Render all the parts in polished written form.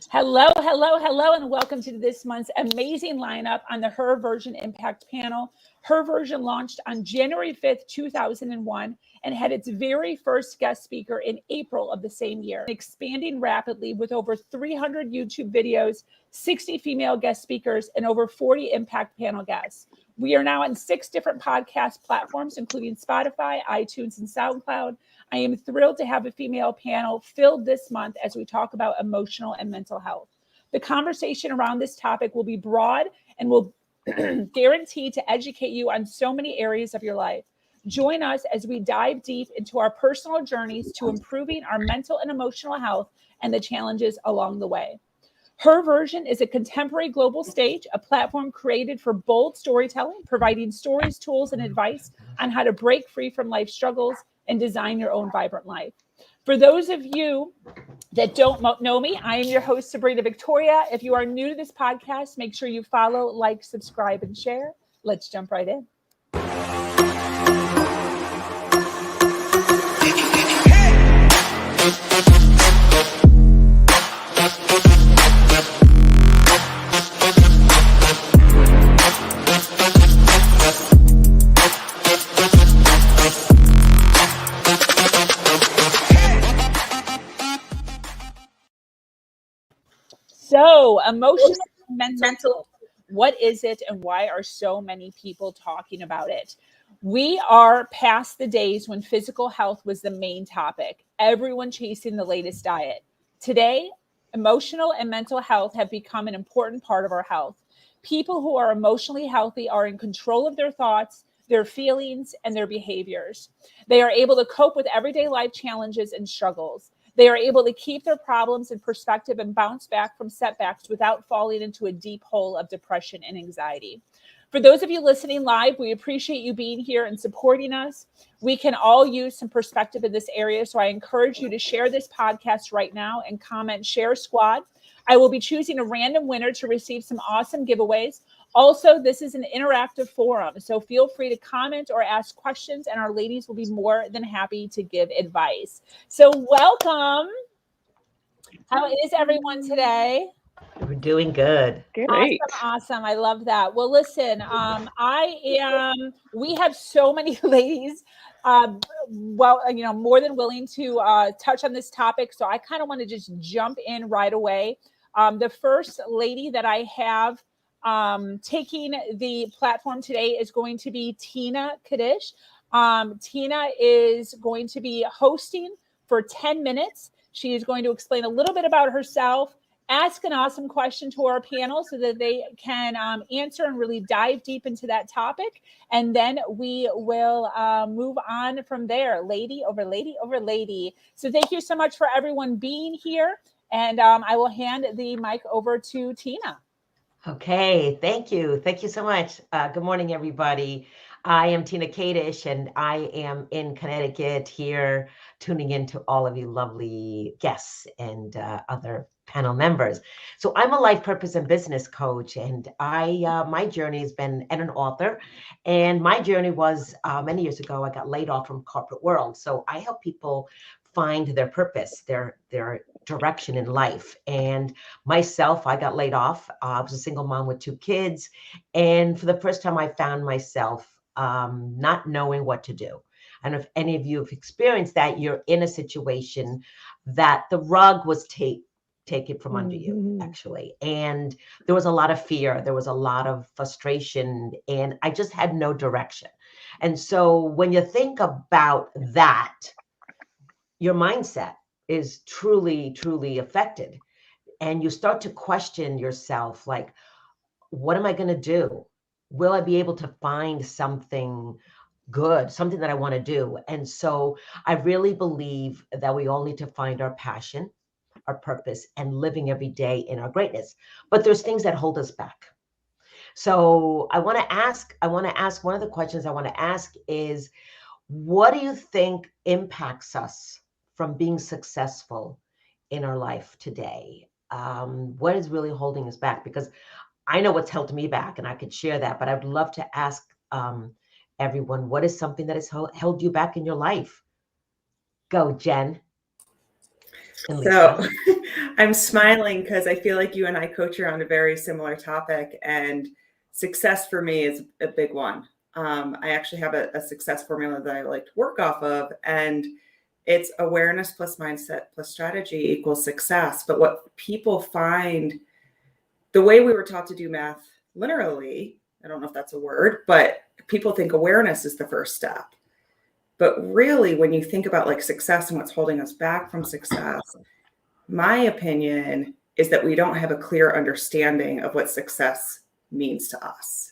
Hello, hello, hello, and welcome to this month's amazing lineup on the Her Version Impact panel. Her Version launched on January 5th, 2001, and had its very first guest speaker in April of the same year, expanding rapidly with over 300 YouTube videos, 60 female guest speakers, and over 40 Impact panel guests. We are now on 6 different podcast platforms, including Spotify, iTunes, and SoundCloud. I am thrilled to have a female panel filled this month as we talk about emotional and mental health. The conversation around this topic will be broad and will guarantee to educate you on so many areas of your life. Join us as we dive deep into our personal journeys to improving our mental and emotional health and the challenges along the way. Her Version is a contemporary global stage, a platform created for bold storytelling, providing stories, tools, and advice on how to break free from life struggles and design your own vibrant life. For those of you that don't know me, I am your host, Sabrina Victoria. If you are new to this podcast, make sure you follow, like, subscribe, and share. Let's jump right in. So, emotional and mental, what is it and why are so many people talking about it? We are past the days when physical health was the main topic, everyone chasing the latest diet. Today, emotional and mental health have become an important part of our health. People who are emotionally healthy are in control of their thoughts, their feelings, and their behaviors. They are able to cope with everyday life challenges and struggles. They are able to keep their problems in perspective and bounce back from setbacks without falling into a deep hole of depression and anxiety. For those of you listening live, we appreciate you being here and supporting us. We can all use some perspective in this area, so I encourage you to share this podcast right now and comment Share Squad. I will be choosing a random winner to receive some awesome giveaways. Also, this is an interactive forum, so feel free to comment or ask questions, and our ladies will be more than happy to give advice. So welcome. How is everyone today? We're doing good. Great. Awesome. I love that. Well, listen, we have so many ladies, more than willing to touch on this topic. So I kind of want to just jump in right away. The first lady that I have taking the platform today is going to be Tina Kadish. Tina is going to be hosting for 10 minutes. She is going to explain a little bit about herself, ask an awesome question to our panel so that they can answer and really dive deep into that topic. And then we will move on from there, lady over lady over lady. So thank you so much for everyone being here. And I will hand the mic over to Tina. Okay, thank you. Thank you so much. Good morning, everybody. I am Tina Kadish, and I am in Connecticut here, tuning in to all of you lovely guests and other panel members. So I'm a life purpose and business coach, and my journey has been, and an author, and my journey was many years ago, I got laid off from corporate world. So I help people find their purpose, their direction in life. And myself, I got laid off. I was a single mom with 2 kids. And for the first time, I found myself not knowing what to do. And if any of you have experienced that, you're in a situation that the rug was taken from under you, actually. And there was a lot of fear. There was a lot of frustration. And I just had no direction. And so when you think about that, your mindset is truly, truly affected. And you start to question yourself, like, what am I going to do? Will I be able to find something good, something that I want to do? And so I really believe that we all need to find our passion, our purpose, and living every day in our greatness. But there's things that hold us back. So I want to ask one of the questions I want to ask is, what do you think impacts us from being successful in our life today? What is really holding us back? Because I know what's held me back, and I could share that, but I'd love to ask everyone, what is something that has held you back in your life? Go, Jen. And So Lisa. I'm smiling because I feel like you and I coach around a very similar topic, and success for me is a big one. I actually have a success formula that I like to work off of, and it's awareness plus mindset plus strategy equals success. But what people find, the way we were taught to do math linearly, I don't know if that's a word, but people think awareness is the first step. But really, when you think about like success and what's holding us back from success, my opinion is that we don't have a clear understanding of what success means to us.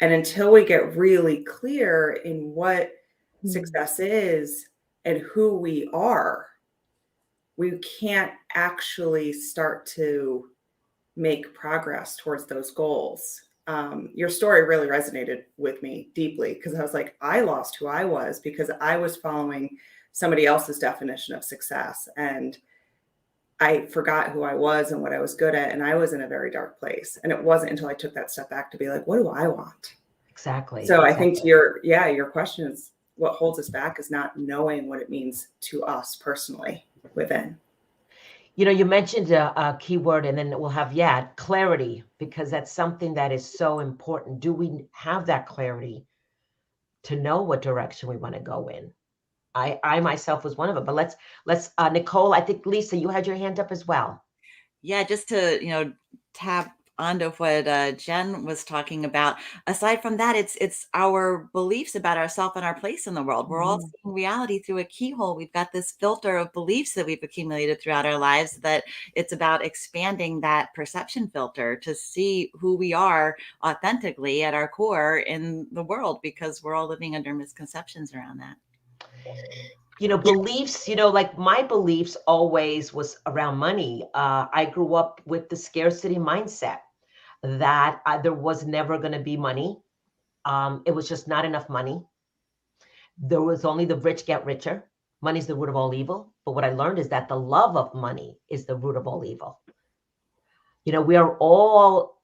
And until we get really clear in what success is and who we are, we can't actually start to make progress towards those goals. Your story really resonated with me deeply because I was like, I lost who I was because I was following somebody else's definition of success. And I forgot who I was and what I was good at. And I was in a very dark place. And it wasn't until I took that step back to be like, what do I want? Exactly. So I think to your question is what holds us back is not knowing what it means to us personally within. You know, you mentioned a key word, and then we'll have, clarity, because that's something that is so important. Do we have that clarity to know what direction we want to go in? I myself was one of them, but let's Nicole, I think Lisa, you had your hand up as well. Yeah, just to, tap onto what Jenn was talking about. Aside from that, it's our beliefs about ourselves and our place in the world. We're all seeing reality through a keyhole. We've got this filter of beliefs that we've accumulated throughout our lives that it's about expanding that perception filter to see who we are authentically at our core in the world, because we're all living under misconceptions around that. Beliefs, like my beliefs always was around money. I grew up with the scarcity mindset that there was never going to be money. It was just not enough money. There was only the rich get richer. Money's the root of all evil. But what I learned is that the love of money is the root of all evil. We are all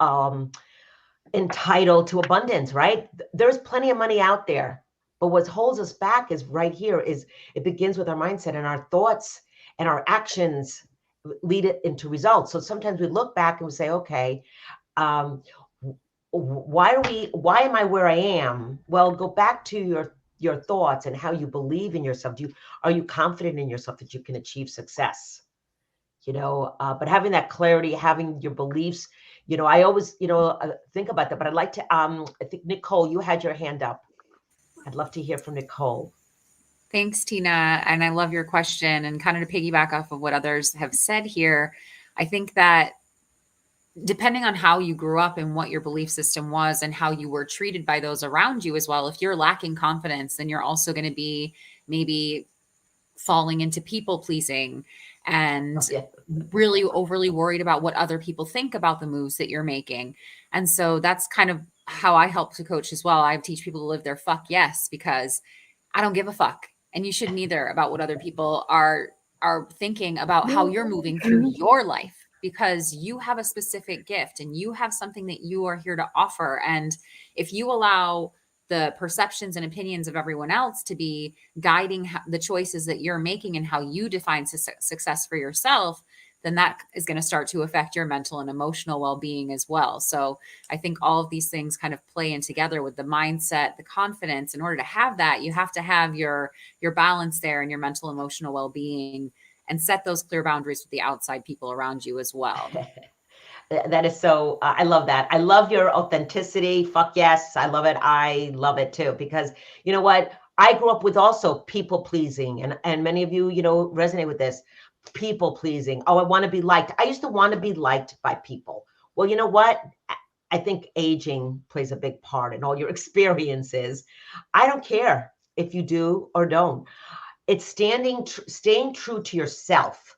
entitled to abundance, right? There's plenty of money out there. But what holds us back is right here is it begins with our mindset, and our thoughts and our actions lead it into results. So sometimes we look back and we say, okay, why am I where I am? Well, go back to your thoughts and how you believe in yourself. Are you confident in yourself that you can achieve success? But having that clarity, having your beliefs, I always, think about that. But I'd like to, I think Nicole, you had your hand up. I'd love to hear from Nicole. Thanks, Tina. And I love your question. And kind of to piggyback off of what others have said here, I think that depending on how you grew up and what your belief system was and how you were treated by those around you as well, if you're lacking confidence, then you're also going to be maybe falling into people pleasing and really overly worried about what other people think about the moves that you're making. And so that's kind of how I help to coach as well. I teach people to live their fuck yes, because I don't give a fuck. And you shouldn't either about what other people are thinking about how you're moving through your life, because you have a specific gift and you have something that you are here to offer. And if you allow the perceptions and opinions of everyone else to be guiding the choices that you're making and how you define success for yourself, then that is going to start to affect your mental and emotional well-being as well. So I think all of these things kind of play in together with the mindset, the confidence. In order to have that, you have to have your balance there and your mental, emotional well-being, and set those clear boundaries with the outside people around you as well. That is so, I love that. I love your authenticity. Fuck yes. I love it. I love it too, because you know what? I grew up with also people pleasing, and many of you, resonate with this. People pleasing. Oh, I want to be liked. I used to want to be liked by people. Well, you know what? I think aging plays a big part in all your experiences. I don't care if you do or don't. It's staying true to yourself.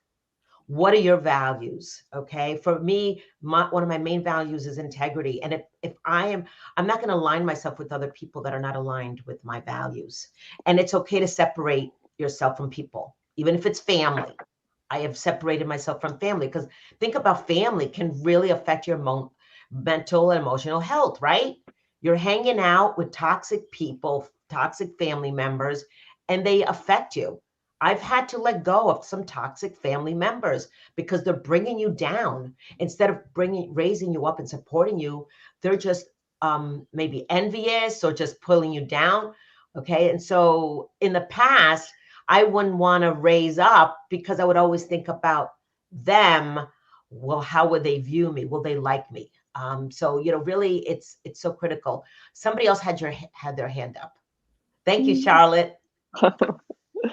What are your values? Okay. For me, one of my main values is integrity. And if I'm not going to align myself with other people that are not aligned with my values. And it's okay to separate yourself from people, even if it's family. I have separated myself from family, because think about family can really affect your mental and emotional health, right? You're hanging out with toxic people, toxic family members, and they affect you. I've had to let go of some toxic family members because they're bringing you down. Instead of raising you up and supporting you, they're just maybe envious or just pulling you down. Okay. And so in the past, I wouldn't want to raise up because I would always think about them. Well, how would they view me? Will they like me? So, really, it's so critical. Somebody else had their hand up. Thank you, Charlotte. Go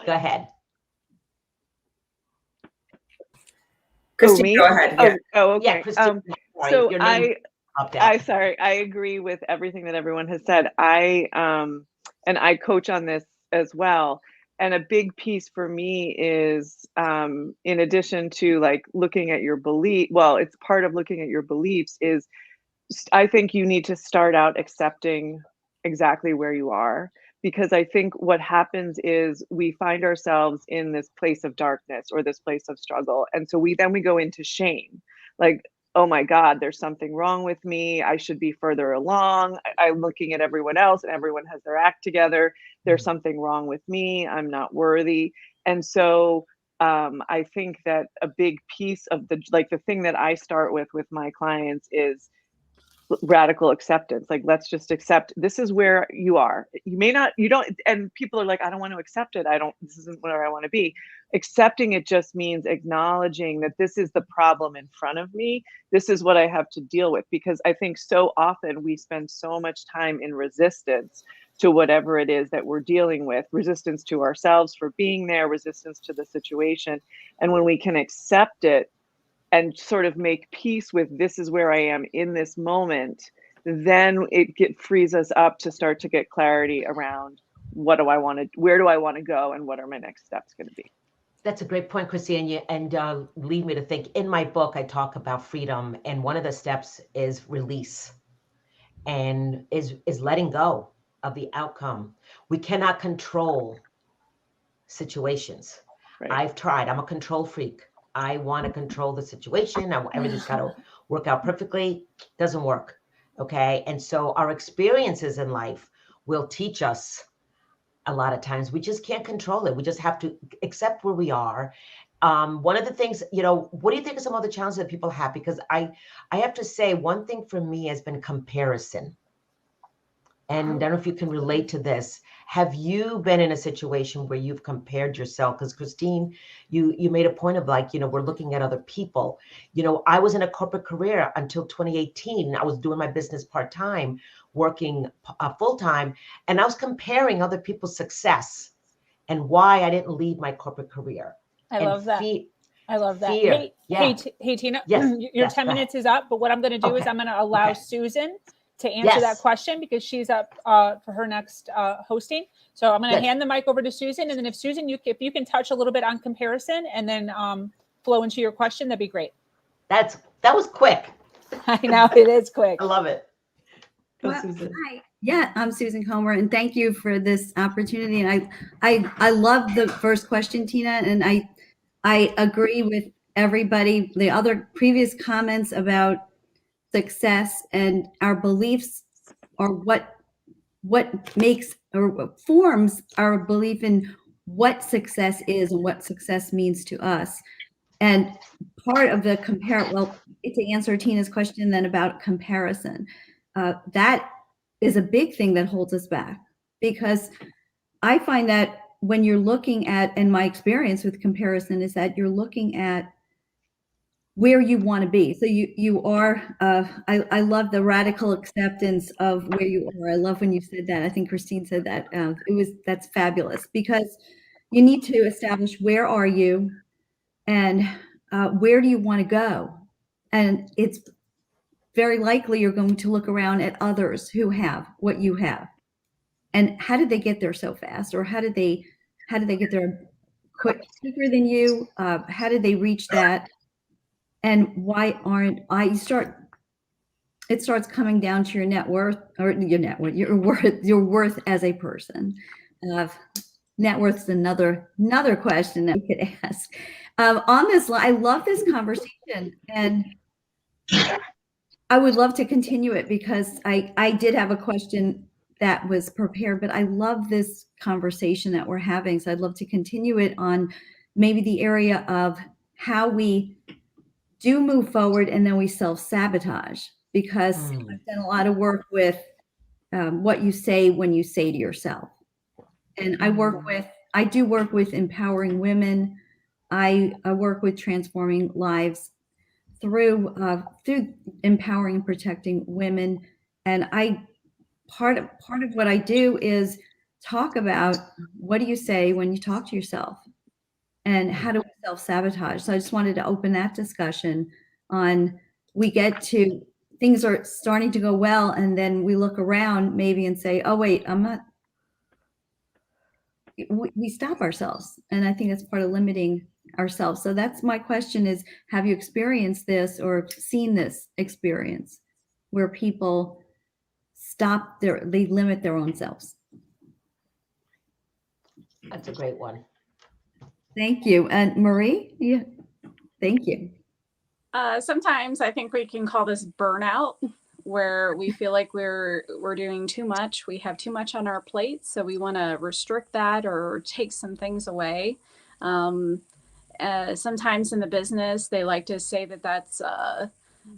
ahead. Christine, go ahead. Yeah. Okay. Yeah, Christine. So I agree with everything that everyone has said. And I coach on this as well. And a big piece for me is, in addition to like looking at your belief, well, it's part of looking at your beliefs is, I think you need to start out accepting exactly where you are. Because I think what happens is we find ourselves in this place of darkness or this place of struggle. And so we go into shame, like, oh my God, there's something wrong with me. I should be further along. I'm looking at everyone else and everyone has their act together. There's something wrong with me. I'm not worthy. And so I think that a big piece of the thing that I start with my clients is radical acceptance. Like, let's just accept this is where you are. And people are like, I don't want to accept it. This isn't where I want to be. Accepting it just means acknowledging that this is the problem in front of me. This is what I have to deal with. Because I think so often we spend so much time in resistance to whatever it is that we're dealing with, resistance to ourselves for being there, resistance to the situation. And when we can accept it, and sort of make peace with this is where I am in this moment, then it frees us up to start to get clarity around where do I want to go and what are my next steps going to be. That's a great point, Christine, and lead me to think. In my book, I talk about freedom, and one of the steps is release, and is letting go of the outcome. We cannot control situations. Right. I've tried. I'm a control freak. I want to control the situation. Everything's got to work out perfectly. Doesn't work. Okay. And so our experiences in life will teach us a lot of times. We just can't control it. We just have to accept where we are. One of the things, what do you think of some of the challenges that people have? Because I have to say, one thing for me has been comparison. And I don't know if you can relate to this. Have you been in a situation where you've compared yourself? Because Christine, you made a point of we're looking at other people. I was in a corporate career until 2018. I was doing my business part-time, working full-time, and I was comparing other people's success and why I didn't leave my corporate career. I love that. I love that. Fear. Hey, Tina, yes. your 10 minutes is up, but what I'm going to do is I'm going to allow Susan to answer that question because she's up for her next hosting. So I'm going to hand the mic over to Susan. And then if Susan, if you can touch a little bit on comparison and then flow into your question, that'd be great. That was quick. I know it is quick. I love it. Susan. Hi. Yeah, I'm Susan Kommor, and thank you for this opportunity. And I love the first question, Tina, and I agree with everybody. The other previous comments about success and our beliefs are what makes or forms our belief in what success is and what success means to us. And part of the to answer Tina's question then about comparison, that is a big thing that holds us back, because I find that when you're looking at, and my experience with comparison is that you're looking at where you want to be. So you are, I love the radical acceptance of where you are. I love when you said that. I think Christine said that. That's fabulous, because you need to establish where are you and where do you want to go? And it's very likely you're going to look around at others who have what you have. And how did they get there so fast? Or how did they get there quicker than you? How did they reach that? And why aren't it starts coming down to your net worth, or your worth as a person. Net worth is another question that we could ask. On this line, I love this conversation, and I would love to continue it, because I did have a question that was prepared, but I love this conversation that we're having. So I'd love to continue it on maybe the area of how we do move forward and then we self-sabotage, because I've done a lot of work with what you say when you say to yourself. And I do work with empowering women. I work with transforming lives through empowering and protecting women. And part of what I do is talk about, what do you say when you talk to yourself, and how do we self-sabotage? So I just wanted to open that discussion on, we get to, things are starting to go well, and then we look around maybe and say, oh wait, I'm not, we stop ourselves. And I think that's part of limiting ourselves. So that's my question is, have you experienced this or seen this experience where people they limit their own selves? That's a great one. Thank you. And Marie? Yeah. Thank you. Sometimes I think we can call this burnout, where we feel like we're doing too much. We have too much on our plate, so we want to restrict that or take some things away. Sometimes in the business, they like to say that that's a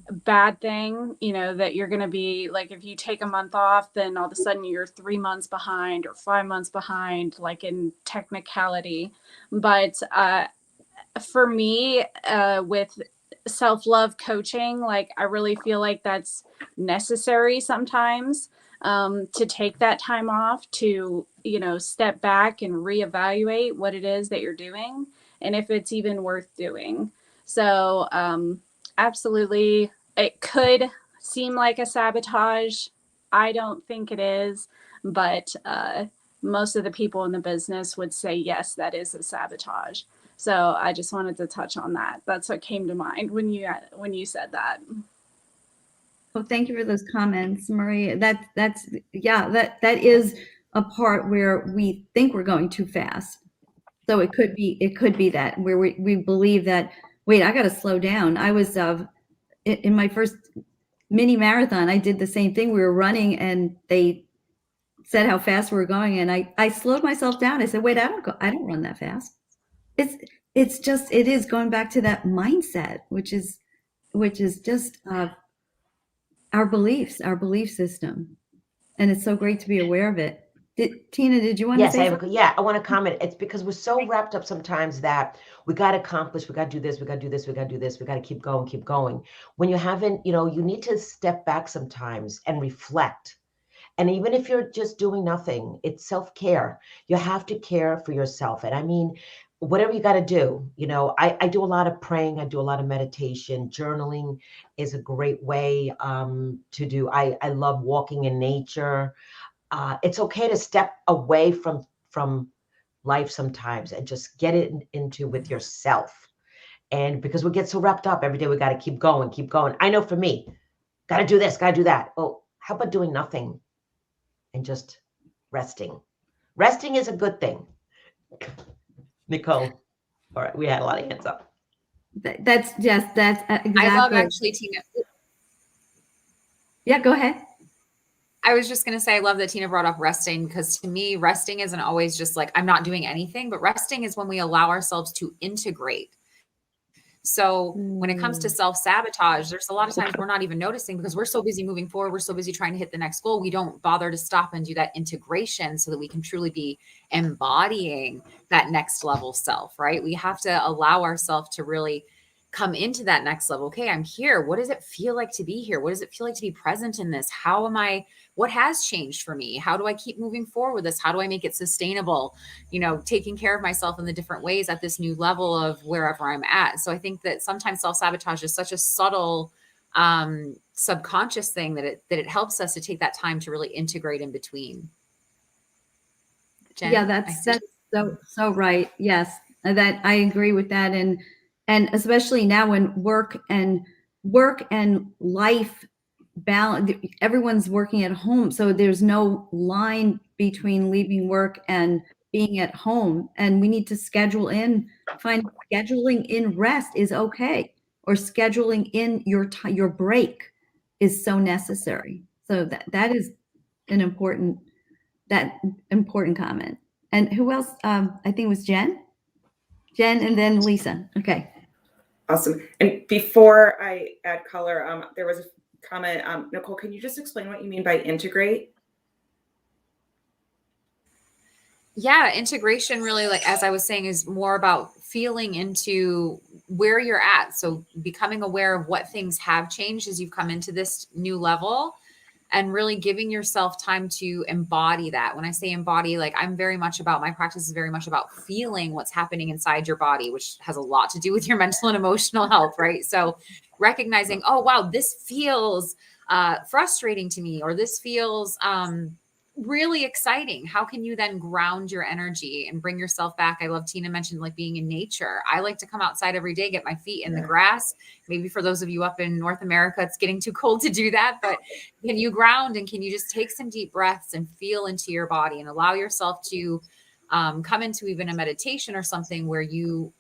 bad thing, that you're going to be like, if you take a month off, then all of a sudden you're 3 months behind or 5 months behind, like in technicality. But for me, with self-love coaching, like I really feel like that's necessary sometimes, to take that time off to, step back and reevaluate what it is that you're doing and if it's even worth doing. So absolutely, it could seem like a sabotage. I don't think it is, but most of the people in the business would say, yes, that is a sabotage. So I just wanted to touch on that. That's what came to mind when you said that. Well, thank you for those comments, Marie. That is a part where we think we're going too fast. So it could be that where we believe that, wait, I got to slow down. I was in my first mini marathon, I did the same thing. We were running and they said how fast we were going. And I slowed myself down. I said, wait, I don't run that fast. It is going back to that mindset, which is just our beliefs, our belief system. And it's so great to be aware of it. Tina, did you want to say something? I want to comment. It's because we're so wrapped up sometimes that we got to accomplish, we got to do this, we got to do this, we got to do this, we got to keep going. When you haven't, you need to step back sometimes and reflect. And even if you're just doing nothing, it's self-care. You have to care for yourself. And I mean, whatever you got to do, I do a lot of praying. I do a lot of meditation. Journaling is a great way to do. I love walking in nature. It's okay to step away from life sometimes and just get it into with yourself. And because we get so wrapped up every day, we got to keep going. I know for me, got to do this, got to do that. Oh, how about doing nothing and just resting? Resting is a good thing. Nicole, all right, we had a lot of hands up. That's exactly. I love actually, Tina. Yeah, go ahead. I was just going to say, I love that Tina brought up resting, because to me, resting isn't always just like, I'm not doing anything, but resting is when we allow ourselves to integrate. So when it comes to self-sabotage, there's a lot of times we're not even noticing because we're so busy moving forward. We're so busy trying to hit the next goal. We don't bother to stop and do that integration so that we can truly be embodying that next level self, right? We have to allow ourselves to really come into that next level. Okay, I'm here. What does it feel like to be here? What does it feel like to be present in this? What has changed for me? How do I keep moving forward with this? How do I make it sustainable? Taking care of myself in the different ways at this new level of wherever I'm at. So I think that sometimes self-sabotage is such a subtle, subconscious thing that it helps us to take that time to really integrate in between. Jenn, yeah, that's so right. Yes, that I agree with that. And especially now when work and life balance, everyone's working at home. So there's no line between leaving work and being at home. And we need to scheduling in rest is okay. Or scheduling in your break is so necessary. So that is an important that important comment. And who else? I think it was Jenn, and then Lisa. Okay. Awesome. And before I add color, there was a comment. Nicole, can you just explain what you mean by integrate? Yeah, integration really, like as I was saying, is more about feeling into where you're at. So becoming aware of what things have changed as you've come into this new level, and really giving yourself time to embody that. When I say embody, like I'm very much about, my practice is very much about feeling what's happening inside your body, which has a lot to do with your mental and emotional health, right? So recognizing, oh, wow, this feels frustrating to me, or this feels really exciting. How can you then ground your energy and bring yourself back? I love, Tina mentioned like being in nature. I like to come outside every day, get my feet in the grass. Maybe for those of you up in North America, it's getting too cold to do that, but can you ground, and can you just take some deep breaths and feel into your body and allow yourself to come into even a meditation or something where you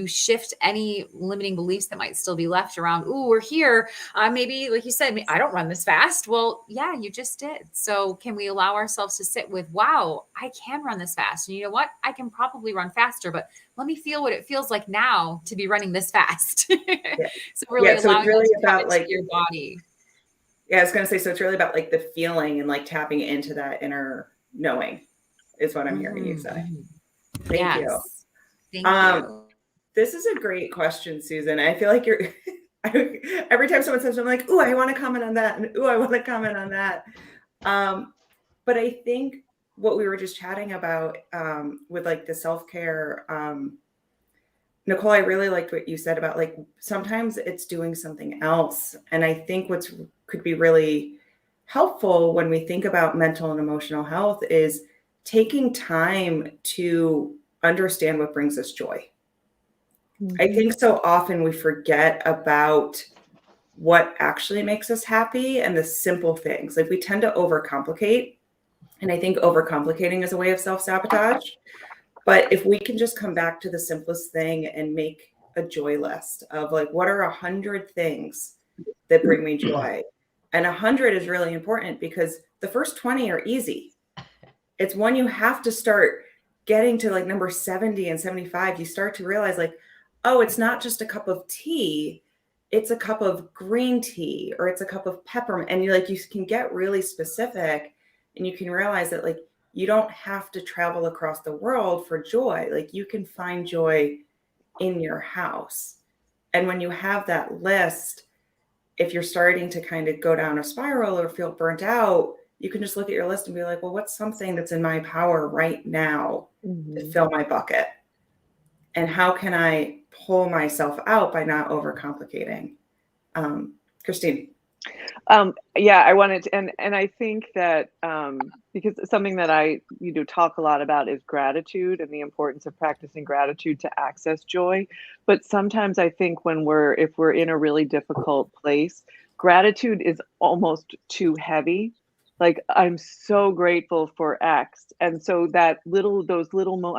shift any limiting beliefs that might still be left around. Ooh, we're here. Maybe, like you said, I don't run this fast. Well, yeah, you just did. So can we allow ourselves to sit with, wow, I can run this fast. And you know what? I can probably run faster, but let me feel what it feels like now to be running this fast. So really so allowing it's really you to about come like into your body. Yeah, I was going to say, so it's really about like the feeling and like tapping into that inner knowing is what I'm hearing you say. Thank you. Thank you. This is a great question, Susan. I feel like you're every time someone says, I'm like, ooh, I want to comment on that. And ooh, I want to comment on that. But I think what we were just chatting about with like the self-care, Nicole, I really liked what you said about like, sometimes it's doing something else. And I think what's could be really helpful when we think about mental and emotional health is taking time to understand what brings us joy. I think so often we forget about what actually makes us happy and the simple things. Like we tend to overcomplicate. And I think overcomplicating is a way of self-sabotage. But if we can just come back to the simplest thing and make a joy list of like, what are 100 things that bring me joy? And 100 is really important because the first 20 are easy. It's when you have to start getting to like number 70 and 75, you start to realize like, oh, it's not just a cup of tea, it's a cup of green tea, or it's a cup of peppermint. And you're like, you can get really specific and you can realize that like, you don't have to travel across the world for joy. Like you can find joy in your house. And when you have that list, if you're starting to kind of go down a spiral or feel burnt out, you can just look at your list and be like, well, what's something that's in my power right now to fill my bucket? And how can I pull myself out by not overcomplicating? Christine. Yeah, I wanted to, and I think that because something that I talk a lot about is gratitude and the importance of practicing gratitude to access joy. But sometimes I think if we're in a really difficult place, gratitude is almost too heavy. Like I'm so grateful for X, and so those little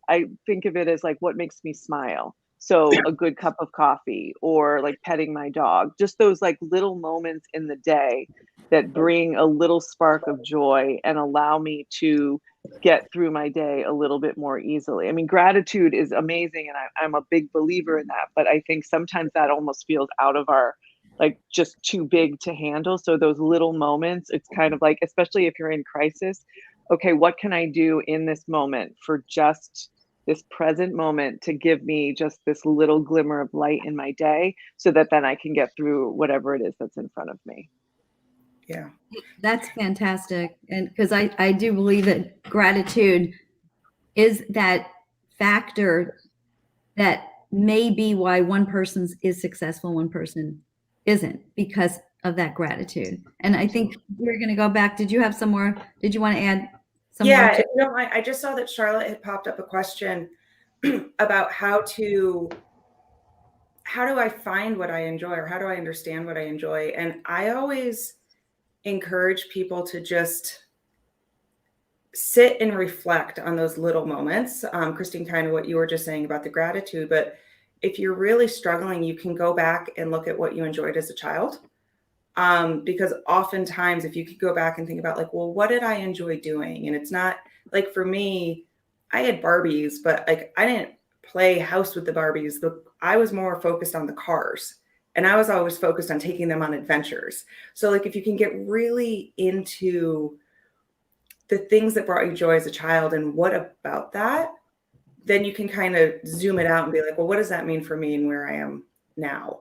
I think of it as like what makes me smile. So a good cup of coffee or like petting my dog, just those like little moments in the day that bring a little spark of joy and allow me to get through my day a little bit more easily. I mean, gratitude is amazing. And I'm a big believer in that, but I think sometimes that almost feels out of our, like just too big to handle. So those little moments, it's kind of like, especially if you're in crisis, okay, what can I do in this moment for just this present moment to give me just this little glimmer of light in my day so that then I can get through whatever it is that's in front of me. Yeah. That's fantastic. And because I do believe that gratitude is that factor that may be why one person is successful, one person isn't, because of that gratitude. And I think we're going to go back. Did you have some more? Did you want to add some more? Yeah, I just saw that Charlotte had popped up a question about how do I find what I enjoy, or how do I understand what I enjoy? And I always encourage people to just sit and reflect on those little moments. Christine, kind of what you were just saying about the gratitude, but if you're really struggling, you can go back and look at what you enjoyed as a child. Because oftentimes if you could go back and think about like, well, what did I enjoy doing? And it's not like, for me, I had Barbies, but like, I didn't play house with the Barbies. I was more focused on the cars, and I was always focused on taking them on adventures. So like, if you can get really into the things that brought you joy as a child and what about that, then you can kind of zoom it out and be like, well, what does that mean for me and where I am now?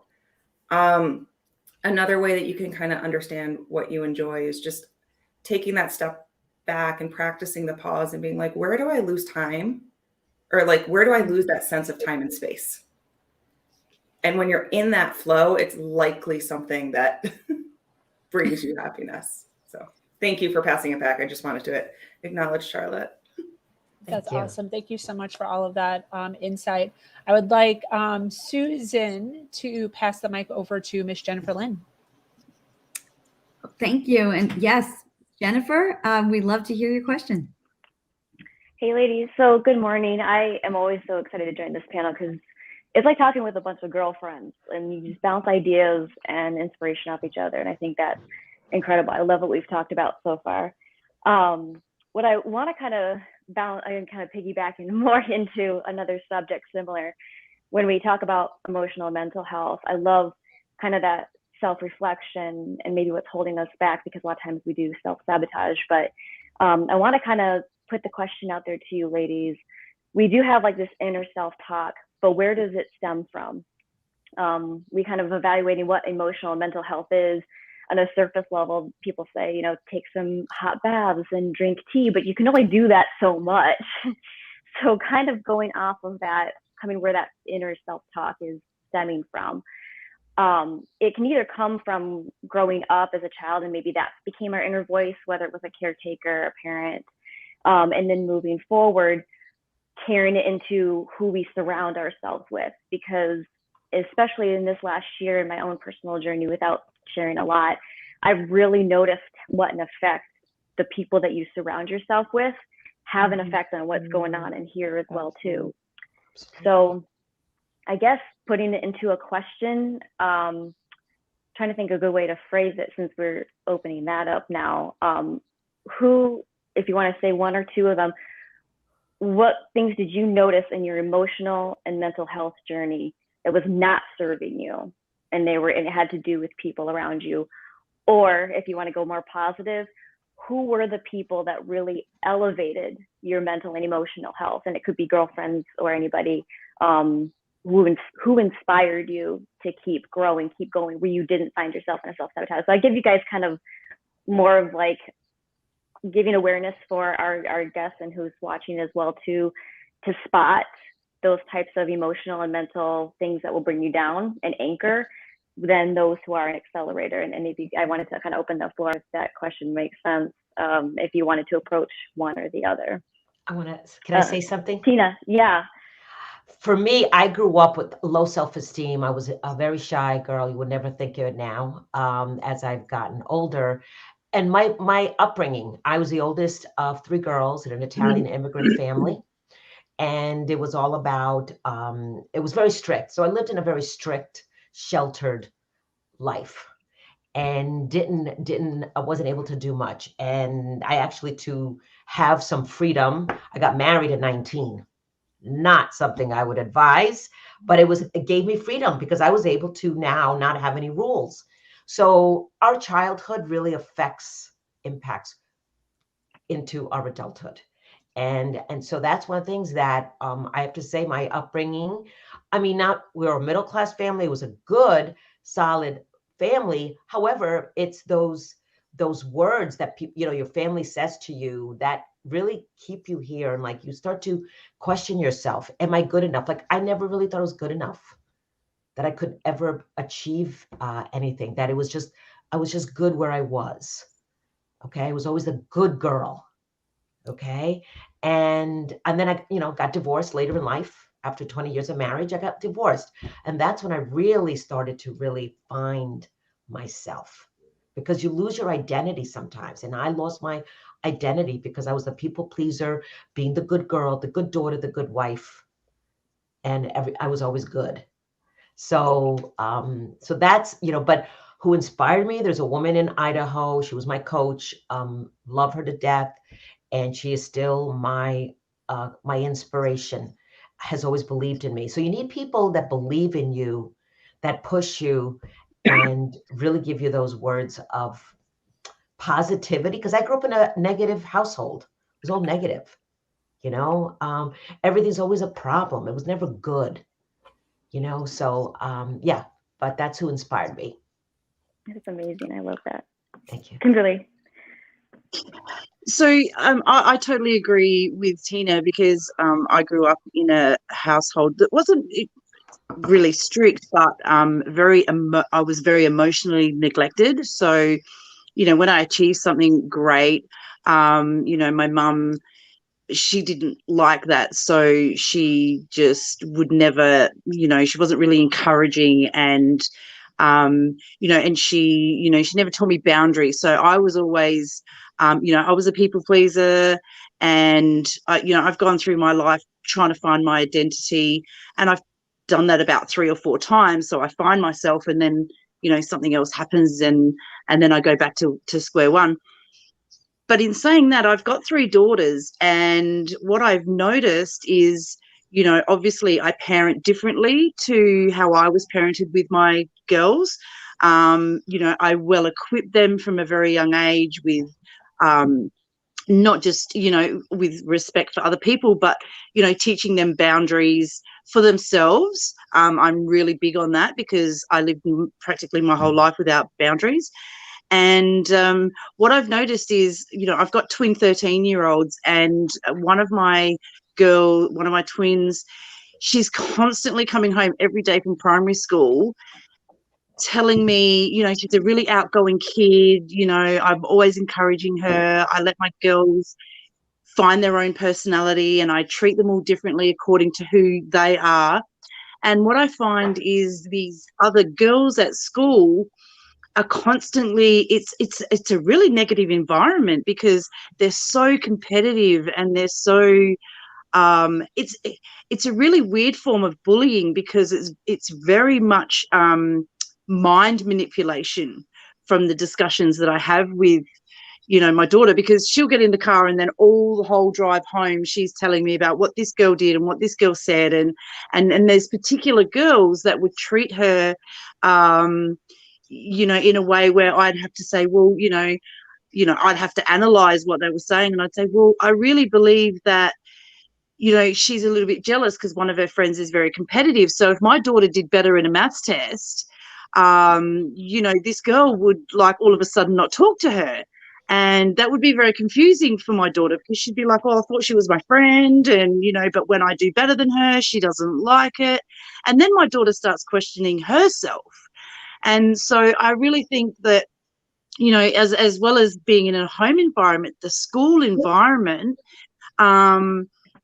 Another way that you can kind of understand what you enjoy is just taking that step back and practicing the pause and being like, where do I lose time? Or like, where do I lose that sense of time and space? And when you're in that flow, it's likely something that brings you happiness. So thank you for passing it back. I just wanted to acknowledge Charlotte. That's awesome. Thank you so much for all of that insight. I would like Susan to pass the mic over to Miss Jennifer Lynn. Thank you. And yes, Jennifer, we'd love to hear your question. Hey, ladies. So good morning. I am always so excited to join this panel because it's like talking with a bunch of girlfriends, and you just bounce ideas and inspiration off each other. And I think that's incredible. I love what we've talked about so far. What I want to kind of piggybacking more into another subject similar. When we talk about emotional and mental health, I love kind of that self-reflection and maybe what's holding us back, because a lot of times we do self-sabotage. But I want to kind of put the question out there to you ladies. We do have like this inner self-talk, but where does it stem from? We kind of evaluating what emotional and mental health is. On a surface level, people say, take some hot baths and drink tea, but you can only do that so much. So kind of going off of that, where that inner self-talk is stemming from. It can either come from growing up as a child and maybe that became our inner voice, whether it was a caretaker, a parent, and then moving forward, carrying it into who we surround ourselves with. Because especially in this last year in my own personal journey, without sharing a lot, I've really noticed what an effect the people that you surround yourself with have an effect on what's going on in here as well too. So I guess putting it into a question, trying to think of a good way to phrase it since we're opening that up now. Who, if you want to say one or two of them, what things did you notice in your emotional and mental health journey that was not serving you, and it had to do with people around you? Or if you want to go more positive, who were the people that really elevated your mental and emotional health? And it could be girlfriends or anybody who inspired you to keep growing, keep going, where you didn't find yourself in a self-sabotage. So I give you guys kind of more of like giving awareness for our guests and who's watching as well too, to spot those types of emotional and mental things that will bring you down and anchor, than those who are an accelerator. And if I wanted to kind of open the floor if that question makes sense, if you wanted to approach one or the other. Can I say something? Tina, yeah. For me, I grew up with low self-esteem. I was a very shy girl. You would never think of it now, as I've gotten older. And my upbringing, I was the oldest of three girls in an Italian immigrant family. And it was all about, it was very strict. So I lived in a very strict, sheltered life, and I wasn't able to do much. And I actually, to have some freedom, I got married at 19. Not something I would advise, but it gave me freedom because I was able to now not have any rules. So our childhood really impacts into our adulthood. And so that's one of the things that I have to say, my upbringing, we were a middle-class family. It was a good, solid family. However, it's those words that your family says to you that really keep you here. And like, you start to question yourself. Am I good enough? Like, I never really thought I was good enough, that I could ever achieve anything, that I was just good where I was. Okay. I was always the good girl. Okay. And then I, got divorced later in life. After 20 years of marriage, I got divorced. And that's when I really started to really find myself, because you lose your identity sometimes. And I lost my identity because I was the people pleaser, being the good girl, the good daughter, the good wife. And I was always good. So, so that's, but who inspired me. There's a woman in Idaho. She was my coach. Love her to death. And she is still my inspiration, has always believed in me. So you need people that believe in you, that push you, and really give you those words of positivity. Because I grew up in a negative household. It was all negative, you know. Everything's always a problem. It was never good, you know. So yeah, but that's who inspired me. That's amazing. I love that. Thank you. Kimberly. So I totally agree with Tina, because I grew up in a household that wasn't really strict, but I was very emotionally neglected. So, you know, when I achieved something great, you know, my mum, she didn't like that. So she just would never, you know, she wasn't really encouraging, and, you know, and she never taught me boundaries. So I was always, you know, I was a people pleaser, and, you know, I've gone through my life trying to find my identity, and I've done that about 3 or 4 times. So I find myself, and then, you know, something else happens, and then I go back to square one. But in saying that, I've got 3 daughters, and what I've noticed is, you know, obviously I parent differently to how I was parented with my girls. You know, I well equip them from a very young age with, not just, you know, with respect for other people, but, you know, teaching them boundaries for themselves. I'm really big on that, because I lived practically my whole life without boundaries. And what I've noticed is, you know, I've got twin 13-year-olds, and one of my twins, she's constantly coming home every day from primary school telling me, you know, she's a really outgoing kid, you know, I'm always encouraging her. I let my girls find their own personality, and I treat them all differently according to who they are. And what I find is these other girls at school are constantly, it's a really negative environment, because they're so competitive, and they're so it's a really weird form of bullying, because it's very much mind manipulation from the discussions that I have with, you know, my daughter, because she'll get in the car, and then the whole drive home she's telling me about what this girl did and what this girl said, and there's particular girls that would treat her you know, in a way where I'd have to say, well, you know, I'd have to analyze what they were saying, and I'd say, well, I really believe that, you know, she's a little bit jealous because one of her friends is very competitive. So if my daughter did better in a maths test, you know, this girl would, like, all of a sudden not talk to her. And that would be very confusing for my daughter, because she'd be like, oh, I thought she was my friend, and, you know, but when I do better than her, she doesn't like it. And then my daughter starts questioning herself. And so I really think that, you know, as well as being in a home environment, the school environment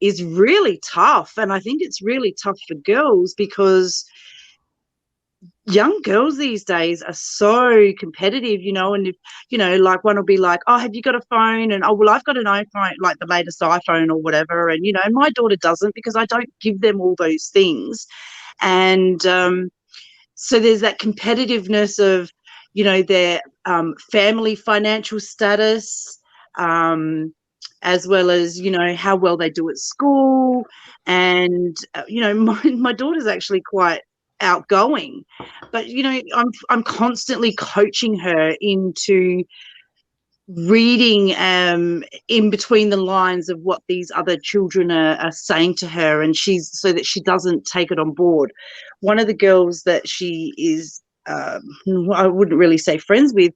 is really tough. And I think it's really tough for girls, because young girls these days are so competitive, you know, and if, you know, like, one will be like, oh, have you got a phone? And, oh, well, I've got an iPhone, like the latest iPhone or whatever. And, you know, and my daughter doesn't, because I don't give them all those things. And so there's that competitiveness of, you know, their family financial status, as well as, you know, how well they do at school. And, you know, my daughter's actually quite outgoing, but, you know, I'm constantly coaching her into reading in between the lines of what these other children are saying to her, and so that she doesn't take it on board. One of the girls that she is I wouldn't really say friends with,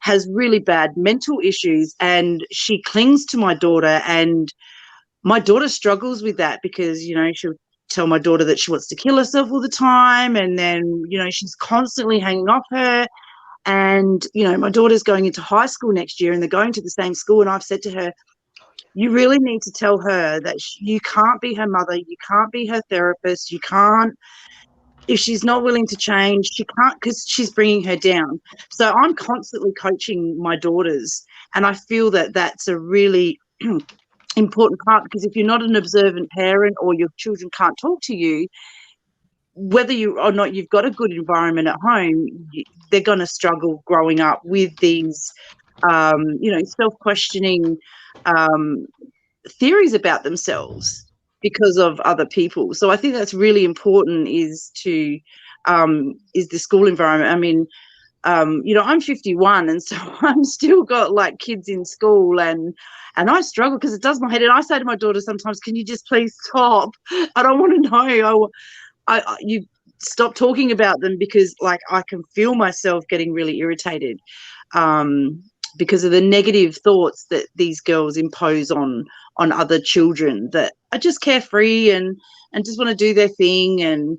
has really bad mental issues, and she clings to my daughter, and my daughter struggles with that, because, you know, she'll tell my daughter that she wants to kill herself all the time, and then, you know, she's constantly hanging off her. And, you know, my daughter's going into high school next year, and they're going to the same school, and I've said to her, you really need to tell her that you can't be her mother, you can't be her therapist, you can't, if she's not willing to change, she can't, because she's bringing her down. So I'm constantly coaching my daughters, and I feel that that's a really important part, because if you're not an observant parent, or your children can't talk to you, whether you or not you've got a good environment at home, they're going to struggle growing up with these, self-questioning theories about themselves because of other people. So I think that's really important is the school environment. I mean, I'm 51, and so I'm still got like kids in school, and I struggle because it does my head. And I say to my daughter sometimes, "Can you just please stop? I don't want to know. You stop talking about them," because like I can feel myself getting really irritated because of the negative thoughts that these girls impose on other children that are just carefree and just want to do their thing, and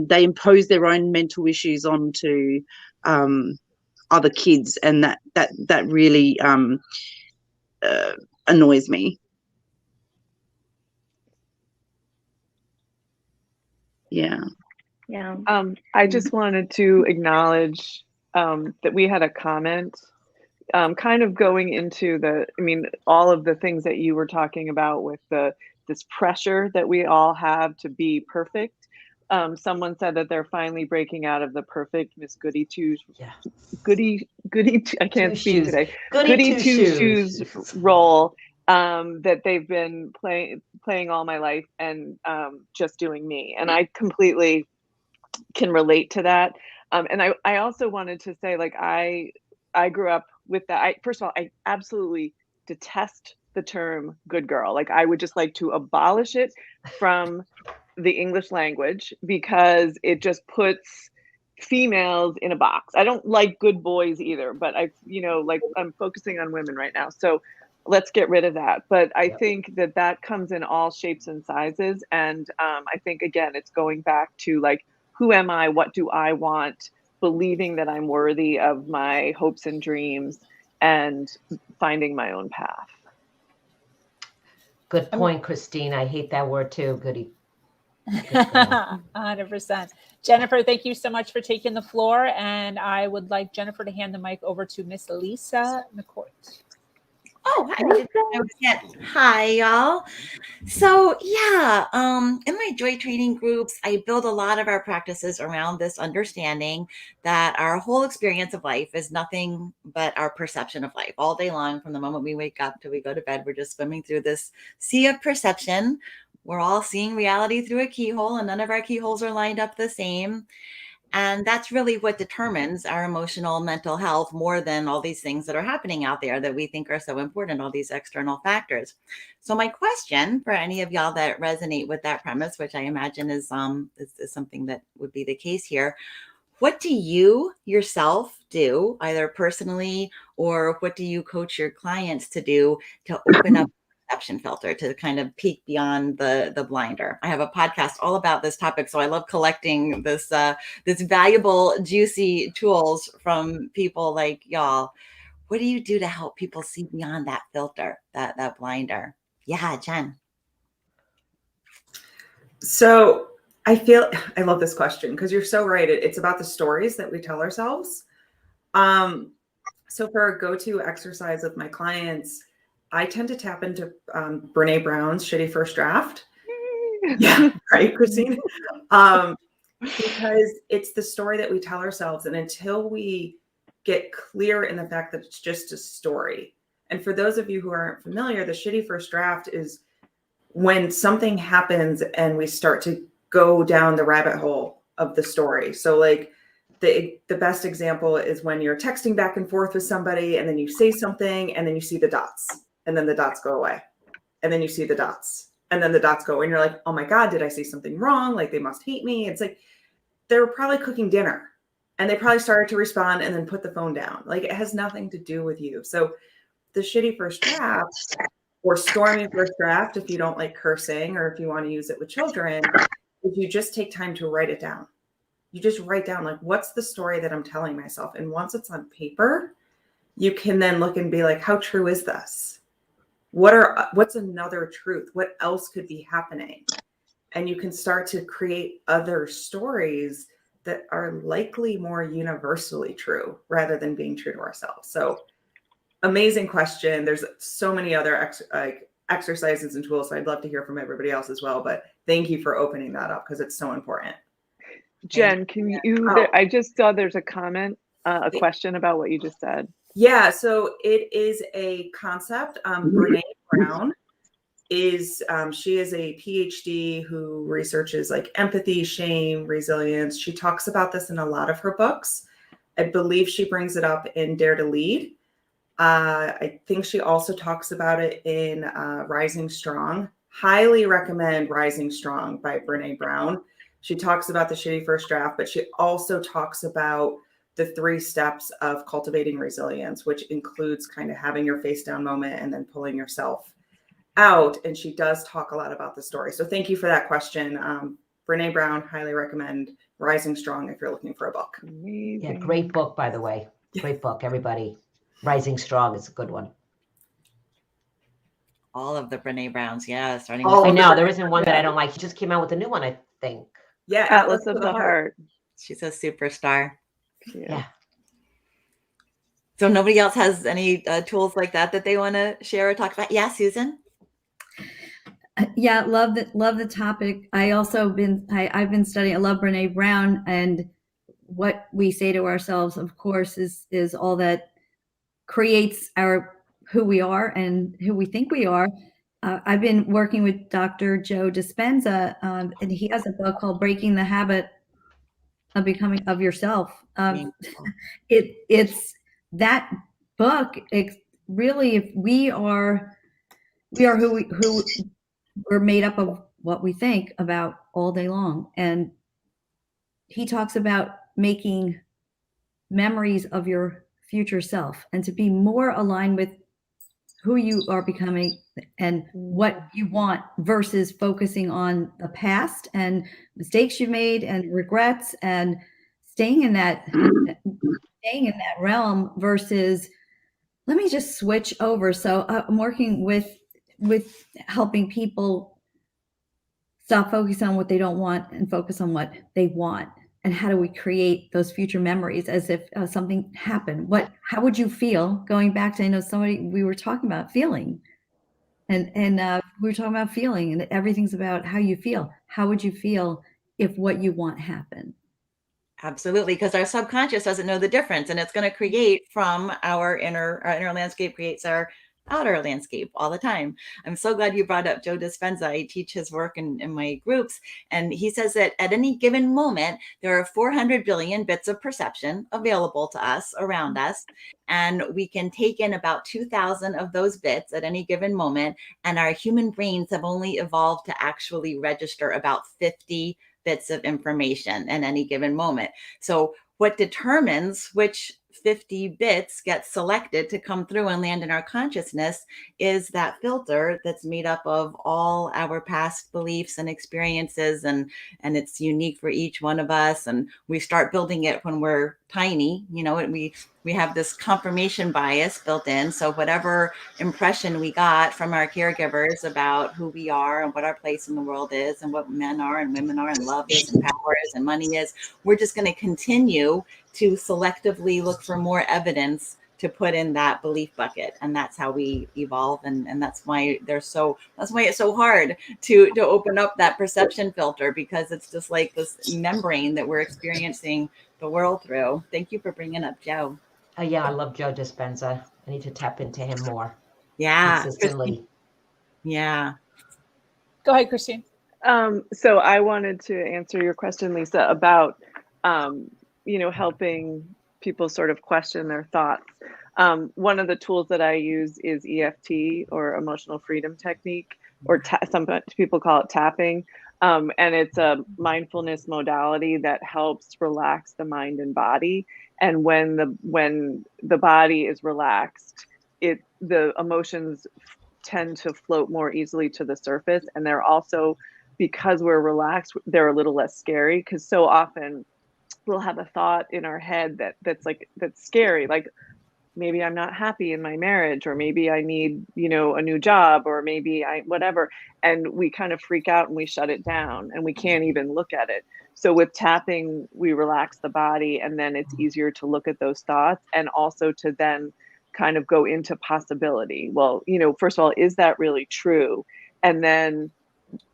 they impose their own mental issues onto other kids, and that really annoys me. Yeah. I just wanted to acknowledge that we had a comment kind of going into all of the things that you were talking about with this pressure that we all have to be perfect. Someone said that they're finally breaking out of the perfect Miss Goody Two I can't speak today. Goody Two Shoes role that they've been playing all my life, and just doing me. And I completely can relate to that. And I also wanted to say, like, I grew up with that. First of all, I absolutely detest the term good girl. Like, I would just like to abolish it from the English language because it just puts females in a box. I don't like good boys either, but I'm focusing on women right now. So let's get rid of that. But I think that comes in all shapes and sizes. And I think, again, it's going back to like, who am I? What do I want? Believing that I'm worthy of my hopes and dreams and finding my own path. Good point, Christine. I hate that word too, goody. 100%. Jennifer, thank you so much for taking the floor. And I would like Jennifer to hand the mic over to Miss Lisa McCourt. Oh, hi, y'all. So yeah, in my joy training groups, I build a lot of our practices around this understanding that our whole experience of life is nothing but our perception of life. All day long, from the moment we wake up till we go to bed, we're just swimming through this sea of perception. We're all seeing reality through a keyhole, and none of our keyholes are lined up the same. And that's really what determines our emotional mental health more than all these things that are happening out there that we think are so important, all these external factors. So my question for any of y'all that resonate with that premise, which I imagine is something that would be the case here, what do you yourself do, either personally, or what do you coach your clients to do to open up perception filter, to kind of peek beyond the blinder? I have a podcast all about this topic, so I love collecting this valuable, juicy tools from people like y'all. What do you do to help people see beyond that filter, that blinder? Yeah, Jen. So I love this question because you're so right. It's about the stories that we tell ourselves. So for a go-to exercise with my clients, I tend to tap into Brene Brown's Shitty First Draft. Yeah, right, Christine? Because it's the story that we tell ourselves. And until we get clear in the fact that it's just a story. And for those of you who aren't familiar, the Shitty First Draft is when something happens and we start to go down the rabbit hole of the story. So like the best example is when you're texting back and forth with somebody and then you say something and then you see the dots. And then the dots go away. And then you see the dots. And then the dots go away. And you're like, oh my God, did I say something wrong? Like, they must hate me. It's like, they were probably cooking dinner. And they probably started to respond and then put the phone down. Like, it has nothing to do with you. So the Shitty First Draft, or stormy first draft, if you don't like cursing or if you want to use it with children, is you just take time to write it down. You just write down, like, what's the story that I'm telling myself? And once it's on paper, you can then look and be like, how true is this? What's another truth? What else could be happening? And you can start to create other stories that are likely more universally true rather than being true to ourselves. So amazing question. There's so many other exercises and tools. So I'd love to hear from everybody else as well. But thank you for opening that up because it's so important. Jenn, can you, I just saw there's a comment, a question about what you just said. Yeah, so it is a concept. Brene Brown is, she is a PhD who researches like empathy, shame, resilience. She talks about this in a lot of her books. I believe she brings it up in Dare to Lead. I think she also talks about it in Rising Strong. Highly recommend Rising Strong by Brene Brown. She talks about the shitty first draft, but she also talks about the 3 steps of cultivating resilience, which includes kind of having your face down moment and then pulling yourself out. And she does talk a lot about the story. So thank you for that question. Brene Brown, highly recommend Rising Strong if you're looking for a book. Amazing. Yeah, great book, by the way. Great book, everybody. Rising Strong is a good one. All of the Brene Browns, yeah. Starting Oh, with I know. There isn't one that I don't like. She just came out with a new one, I think. Yeah, Atlas of the Heart. She's a superstar. Yeah. So nobody else has any tools like that they want to share or talk about? Yeah, Susan? Yeah, love the topic. I've been studying, I love Brene Brown, and what we say to ourselves, of course, is all that creates who we are and who we think we are. I've been working with Dr. Joe Dispenza, and he has a book called Breaking the Habit of Becoming of Yourself. It's that book. It's really, if we are who we're made up of what we think about all day long. And he talks about making memories of your future self and to be more aligned with who you are becoming and what you want versus focusing on the past and mistakes you've made and regrets and staying in that realm versus let me just switch over. So I'm working with helping people stop focusing on what they don't want and focus on what they want. And how do we create those future memories as if something happened? How would you feel going back to, I know we were talking about feeling and we were talking about feeling, and everything's about how you feel. How would you feel if what you want happened? Absolutely, because our subconscious doesn't know the difference, and it's going to create from our inner landscape creates our outer landscape all the time. I'm so glad you brought up Joe Dispenza. I teach his work in my groups, and he says that at any given moment, there are 400 billion bits of perception available to us around us, and we can take in about 2,000 of those bits at any given moment, and our human brains have only evolved to actually register about 50 bits of information at any given moment. So what determines which 50 bits get selected to come through and land in our consciousness is that filter that's made up of all our past beliefs and experiences, and it's unique for each one of us. And we start building it when we're tiny, and we have this confirmation bias built in. So whatever impression we got from our caregivers about who we are and what our place in the world is and what men are and women are and love is and power is and money is, we're just going to continue to selectively look for more evidence to put in that belief bucket. And that's how we evolve. And that's why it's so hard to open up that perception filter, because it's just like this membrane that we're experiencing the world through. Thank you for bringing up Joe. Oh yeah, I love Joe Dispenza. I need to tap into him more. Yeah. Consistently. Yeah. Go ahead, Christine. So I wanted to answer your question, Lisa, about helping people sort of question their thoughts. One of the tools that I use is EFT, or emotional freedom technique, or some people call it tapping. And it's a mindfulness modality that helps relax the mind and body. And when the body is relaxed, the emotions tend to float more easily to the surface. And they're also, because we're relaxed, they're a little less scary, because so often we'll have a thought in our head that's scary, like maybe I'm not happy in my marriage, or maybe I need, a new job, or maybe whatever. And we kind of freak out and we shut it down and we can't even look at it. So with tapping, we relax the body, and then it's easier to look at those thoughts, and also to then kind of go into possibility. Well, first of all, is that really true? And then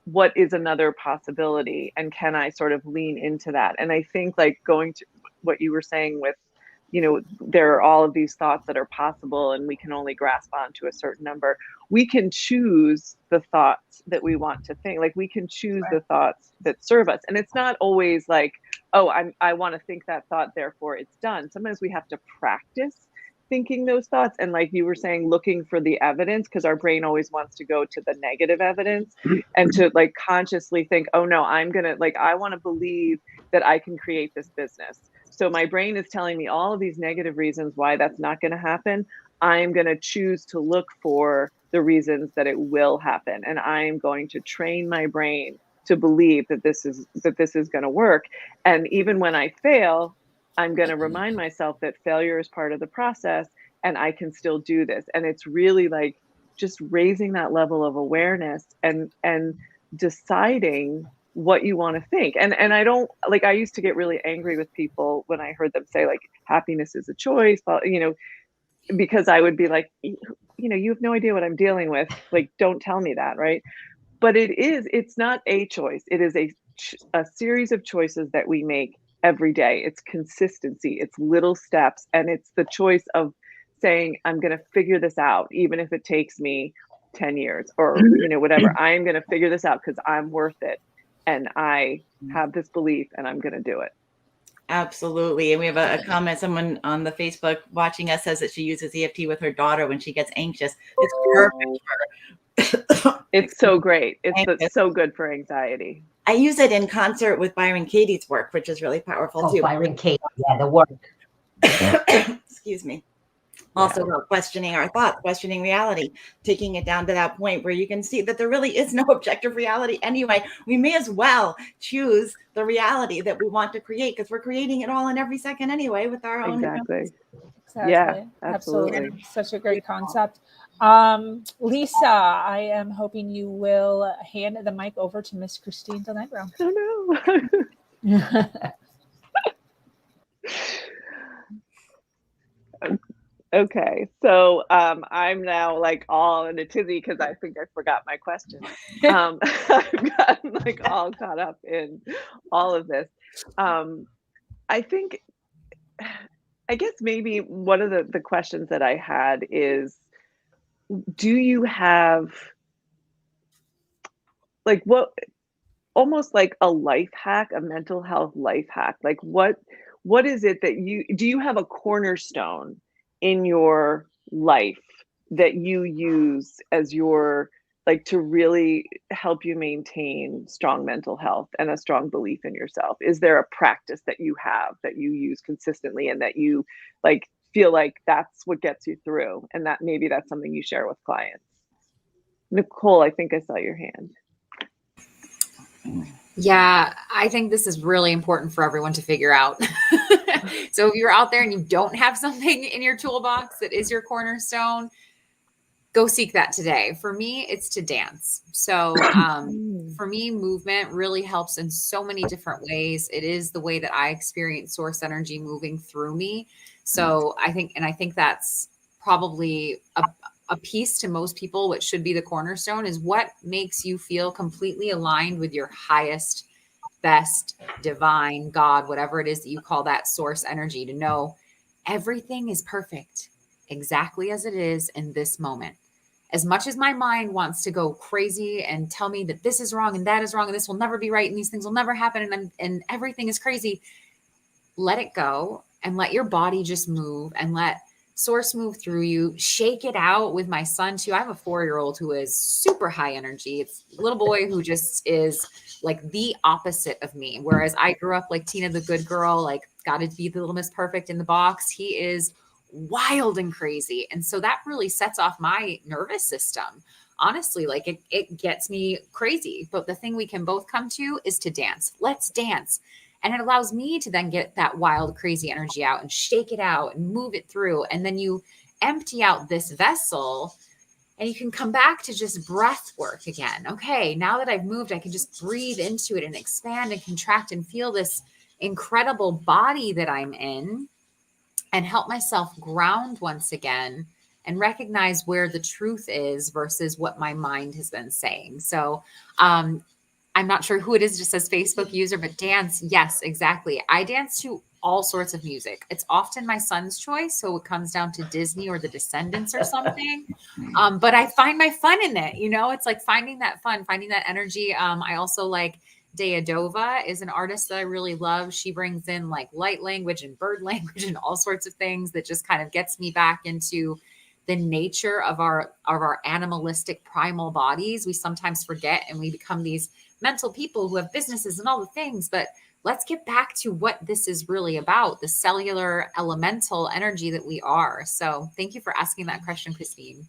what is another possibility, and can I sort of lean into that? And I think, like, going to what you were saying with, you know, there are all of these thoughts that are possible and we can only grasp onto a certain number. We can choose the thoughts that we want to think. Like, we can choose the thoughts that serve us. And it's not always like, oh, I want to think that thought, therefore it's done. Sometimes we have to practice thinking those thoughts. And like you were saying, looking for the evidence, because our brain always wants to go to the negative evidence, and to like consciously think, oh no, I'm going to, like, I want to believe that I can create this business. So my brain is telling me all of these negative reasons why that's not going to happen. I'm going to choose to look for the reasons that it will happen. And I'm going to train my brain to believe that this is going to work. And even when I fail, I'm going to remind myself that failure is part of the process and I can still do this. And it's really like just raising that level of awareness and deciding what you want to think. And I don't, like, I used to get really angry with people when I heard them say like happiness is a choice, you know, because I would be like, you know, you have no idea what I'm dealing with. Like, don't tell me that, right? But it's not a choice. It is a series of choices that we make every day. It's consistency, it's little steps, and it's the choice of saying, I'm going to figure this out, even if it takes me 10 years or, you know, whatever. I'm going to figure this out because I'm worth it. And I have this belief and I'm going to do it. Absolutely. And we have a comment. Someone on the Facebook watching us says that she uses EFT with her daughter when she gets anxious. It's perfect for her. It's so great. It's so good for anxiety. I use it in concert with Byron Katie's work, which is really powerful too. Byron Katie, yeah, the work. Excuse me. Also about questioning our thoughts, questioning reality, taking it down to that point where you can see that there really is no objective reality anyway. We may as well choose the reality that we want to create, because we're creating it all in every second anyway with our own. Exactly. Yeah, absolutely. Such a great concept. Lisa, I am hoping you will hand the mic over to Miss Christine Negro. Oh no. Okay, so I'm now like all in a tizzy because I think I forgot my question. I've gotten like all caught up in all of this. I think, I guess maybe one of the questions that I had is, do you have like almost like a life hack, a mental health life hack? Like what is it that do you have a cornerstone in your life that you use as your, like, to really help you maintain strong mental health and a strong belief in yourself? Is there a practice that you have that you use consistently and that you like feel like that's what gets you through, and that maybe that's something you share with clients? Nicole, I think I saw your hand. Yeah, I think this is really important for everyone to figure out. So if you're out there and you don't have something in your toolbox that is your cornerstone, go seek that today. For me, it's to dance. So for me, movement really helps in so many different ways. It is the way that I experience source energy moving through me. So I think that's probably a piece to most people, which should be the cornerstone, is what makes you feel completely aligned with your highest, best, divine, God, whatever it is that you call that source energy, to know everything is perfect exactly as it is in this moment. As much as my mind wants to go crazy and tell me that this is wrong and that is wrong and this will never be right and these things will never happen and everything is crazy, let it go and let your body just move and let source move through you. Shake it out. With my son too, I have a 4-year-old who is super high energy. It's a little boy who just is like the opposite of me. Whereas I grew up like Tina, the good girl, like got to be the little Miss Perfect in the box. He is wild and crazy. And so that really sets off my nervous system. Honestly, like it gets me crazy. But the thing we can both come to is to dance. Let's dance. And it allows me to then get that wild, crazy energy out and shake it out and move it through. And then you empty out this vessel and you can come back to just breath work again. Okay, now that I've moved, I can just breathe into it and expand and contract and feel this incredible body that I'm in and help myself ground once again and recognize where the truth is versus what my mind has been saying. So I'm not sure who it is, just says Facebook user, but dance. Yes, exactly. I dance to all sorts of music. It's often my son's choice. So it comes down to Disney or the Descendants or something. But I find my fun in it. You know, it's like finding that fun, finding that energy. I also like Dova is an artist that I really love. She brings in like light language and bird language and all sorts of things that just kind of gets me back into the nature of our animalistic primal bodies. We sometimes forget and we become these mental people who have businesses and all the things, but let's get back to what this is really about, the cellular elemental energy that we are. So thank you for asking that question, Christine.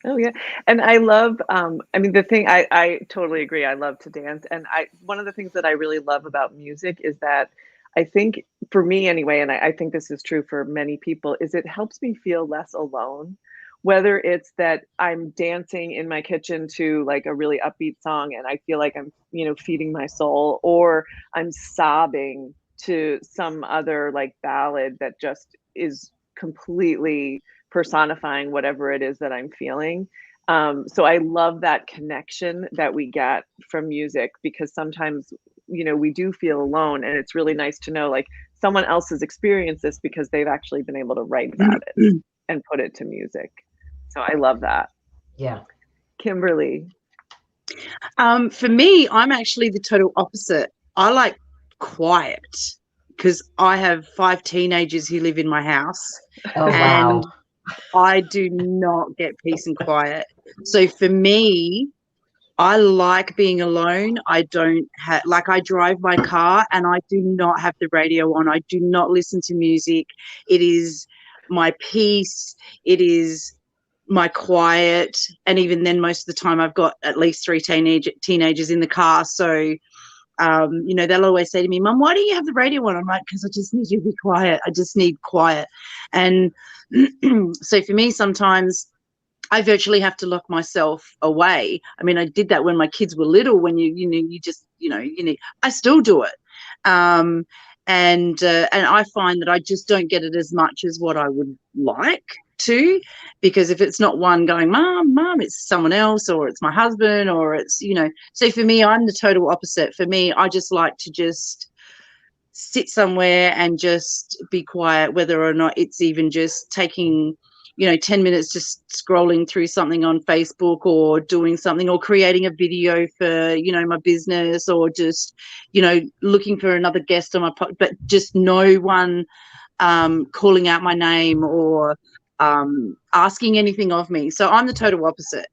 Oh yeah. And I love, I mean, the thing I totally agree. I love to dance. And one of the things that I really love about music is that I think for me anyway, and I think this is true for many people, is it helps me feel less alone. Whether it's that I'm dancing in my kitchen to like a really upbeat song and I feel like I'm, you know, feeding my soul, or I'm sobbing to some other like ballad that just is completely personifying whatever it is that I'm feeling. So I love that connection that we get from music, because sometimes, you know, we do feel alone, and it's really nice to know like someone else has experienced this because they've actually been able to write about it and put it to music. So I love that. Yeah. Kimberly. For me, I'm actually the total opposite. I like quiet because I have 5 teenagers who live in my house. Oh, and wow. I do not get peace and quiet. So for me, I like being alone. I don't have, like, I drive my car and I do not have the radio on. I do not listen to music. It is my peace. It is my quiet. And even then, most of the time I've got at least 3 teenagers in the car. So, you know, they'll always say to me, Mum, why do you have the radio on? I'm like, because I just need you to be quiet. I just need quiet. And so for me, sometimes I virtually have to lock myself away. I mean, I did that when my kids were little, when I still do it. And I find that I just don't get it as much as what I would like to, because if it's not one going, Mom, it's someone else, or it's my husband, or it's, you know, so for me, I'm the total opposite. For me, I just like to just sit somewhere and just be quiet, whether or not it's even just taking, you know, 10 minutes just scrolling through something on Facebook, or doing something, or creating a video for, you know, my business, or just, you know, looking for another guest on my podcast, but just no one calling out my name or asking anything of me. So I'm the total opposite.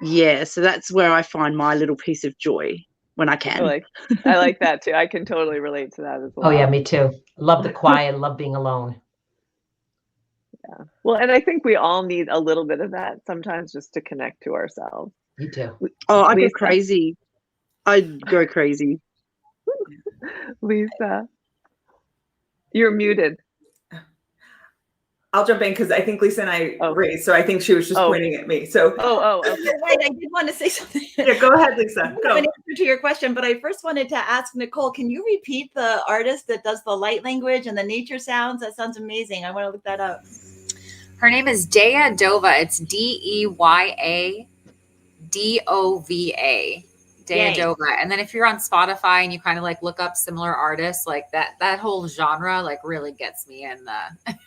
Yeah, so that's where I find my little piece of joy when I can. I like that too. I can totally relate to that as well. Oh yeah, me too. Love the quiet, love being alone. Yeah. Well, and I think we all need a little bit of that sometimes, just to connect to ourselves. You too. Oh, I go crazy. I'd go crazy. Lisa, you're muted. I'll jump in because I think Lisa and I raised, so I think she was just pointing at me. So okay. Right, I did want to say something. Yeah, go ahead, Lisa. Go. I have an answer to your question, but I first wanted to ask Nicole, can you repeat the artist that does the light language and the nature sounds? That sounds amazing. I want to look that up. Her name is Dova. It's DeyaDova. Dova. And then if you're on Spotify and you kind of like look up similar artists, like that whole genre like really gets me in the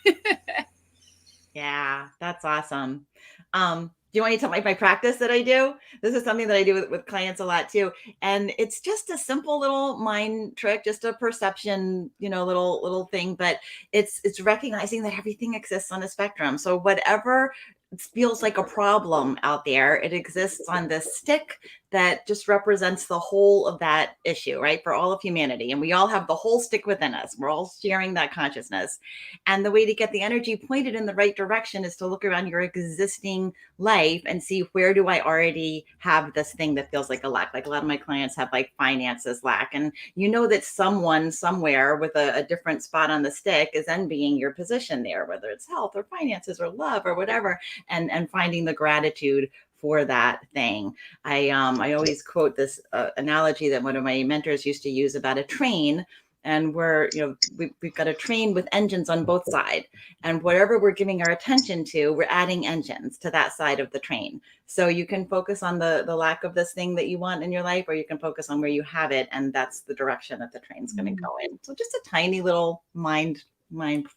Yeah, that's awesome. Do you want me to tell my practice that I do? This is something that I do with clients a lot too. And it's just a simple little mind trick, just a perception, you know, little thing, but it's recognizing that everything exists on a spectrum. So whatever feels like a problem out there, it exists on this stick that just represents the whole of that issue, right? For all of humanity. And we all have the whole stick within us. We're all sharing that consciousness. And the way to get the energy pointed in the right direction is to look around your existing life and see, where do I already have this thing that feels like a lack? Like a lot of my clients have like finances lack. And you know that someone somewhere with a different spot on the stick is envying your position there, whether it's health or finances or love or whatever, and finding the gratitude for that thing. I always quote this analogy that one of my mentors used to use about a train. and we've got a train with engines on both sides, and whatever we're giving our attention to, we're adding engines to that side of the train. So you can focus on the lack of this thing that you want in your life, or you can focus on where you have it, and that's the direction that the train's going to go in. So just a tiny little mind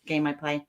game I play.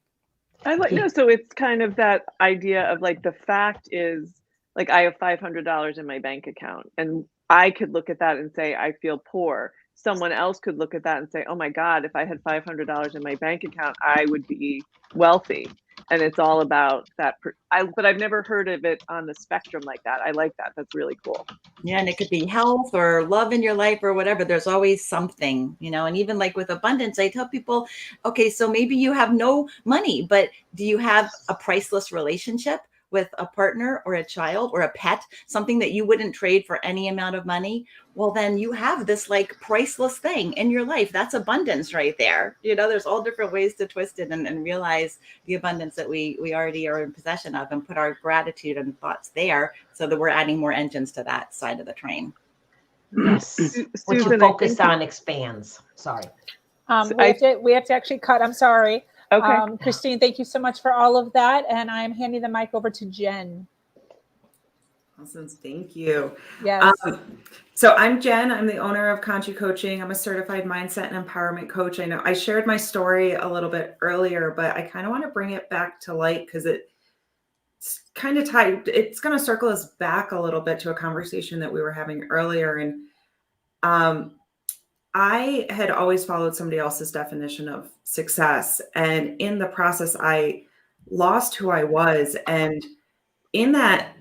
I like, no, so it's kind of that idea of like, the fact is, like, I have $500 in my bank account, and I could look at that and say, I feel poor. Someone else could look at that and say, oh my God, if I had $500 in my bank account, I would be wealthy. And it's all about that. But I've never heard of it on the spectrum like that. I like that. That's really cool. Yeah, and it could be health or love in your life or whatever. There's always something, and even like with abundance, I tell people, okay, so maybe you have no money, but do you have a priceless relationship with a partner or a child or a pet, something that you wouldn't trade for any amount of money? Well, then you have this like priceless thing in your life. That's abundance right there. There's all different ways to twist it and realize the abundance that we already are in possession of, and put our gratitude and thoughts there so that we're adding more engines to that side of the train. Yes. What you focus on expands. Sorry. We have to actually cut. I'm sorry. Okay. Christine, thank you so much for all of that. And I'm handing the mic over to Jenn. Awesome. Thank you. Yes. So I'm Jenn. I'm the owner of Conchi Coaching. I'm a certified mindset and empowerment coach. I know I shared my story a little bit earlier, but I kind of want to bring it back to light because it's kind of tied. It's going to circle us back a little bit to a conversation that we were having earlier. And I had always followed somebody else's definition of success. And in the process, I lost who I was. And in that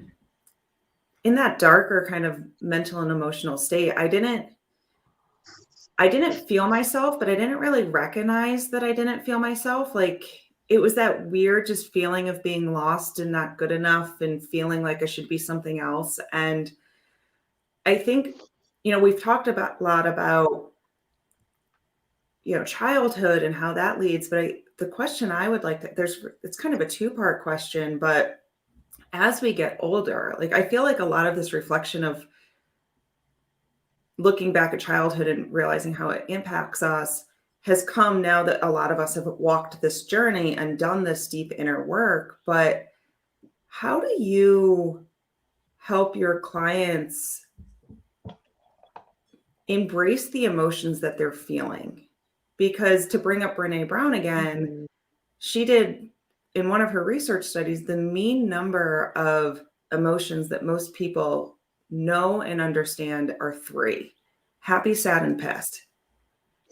darker kind of mental and emotional state, I didn't feel myself, but I didn't really recognize that I didn't feel myself. Like, it was that weird just feeling of being lost and not good enough and feeling like I should be something else. And I think, we've talked a lot about childhood and how that leads. But the question I would like it's kind of a two-part question, but as we get older, like, I feel like a lot of this reflection of looking back at childhood and realizing how it impacts us has come now that a lot of us have walked this journey and done this deep inner work. But how do you help your clients embrace the emotions that they're feeling? Because, to bring up Brené Brown again, she did, in one of her research studies, the mean number of emotions that most people know and understand are 3: happy, sad, and pissed.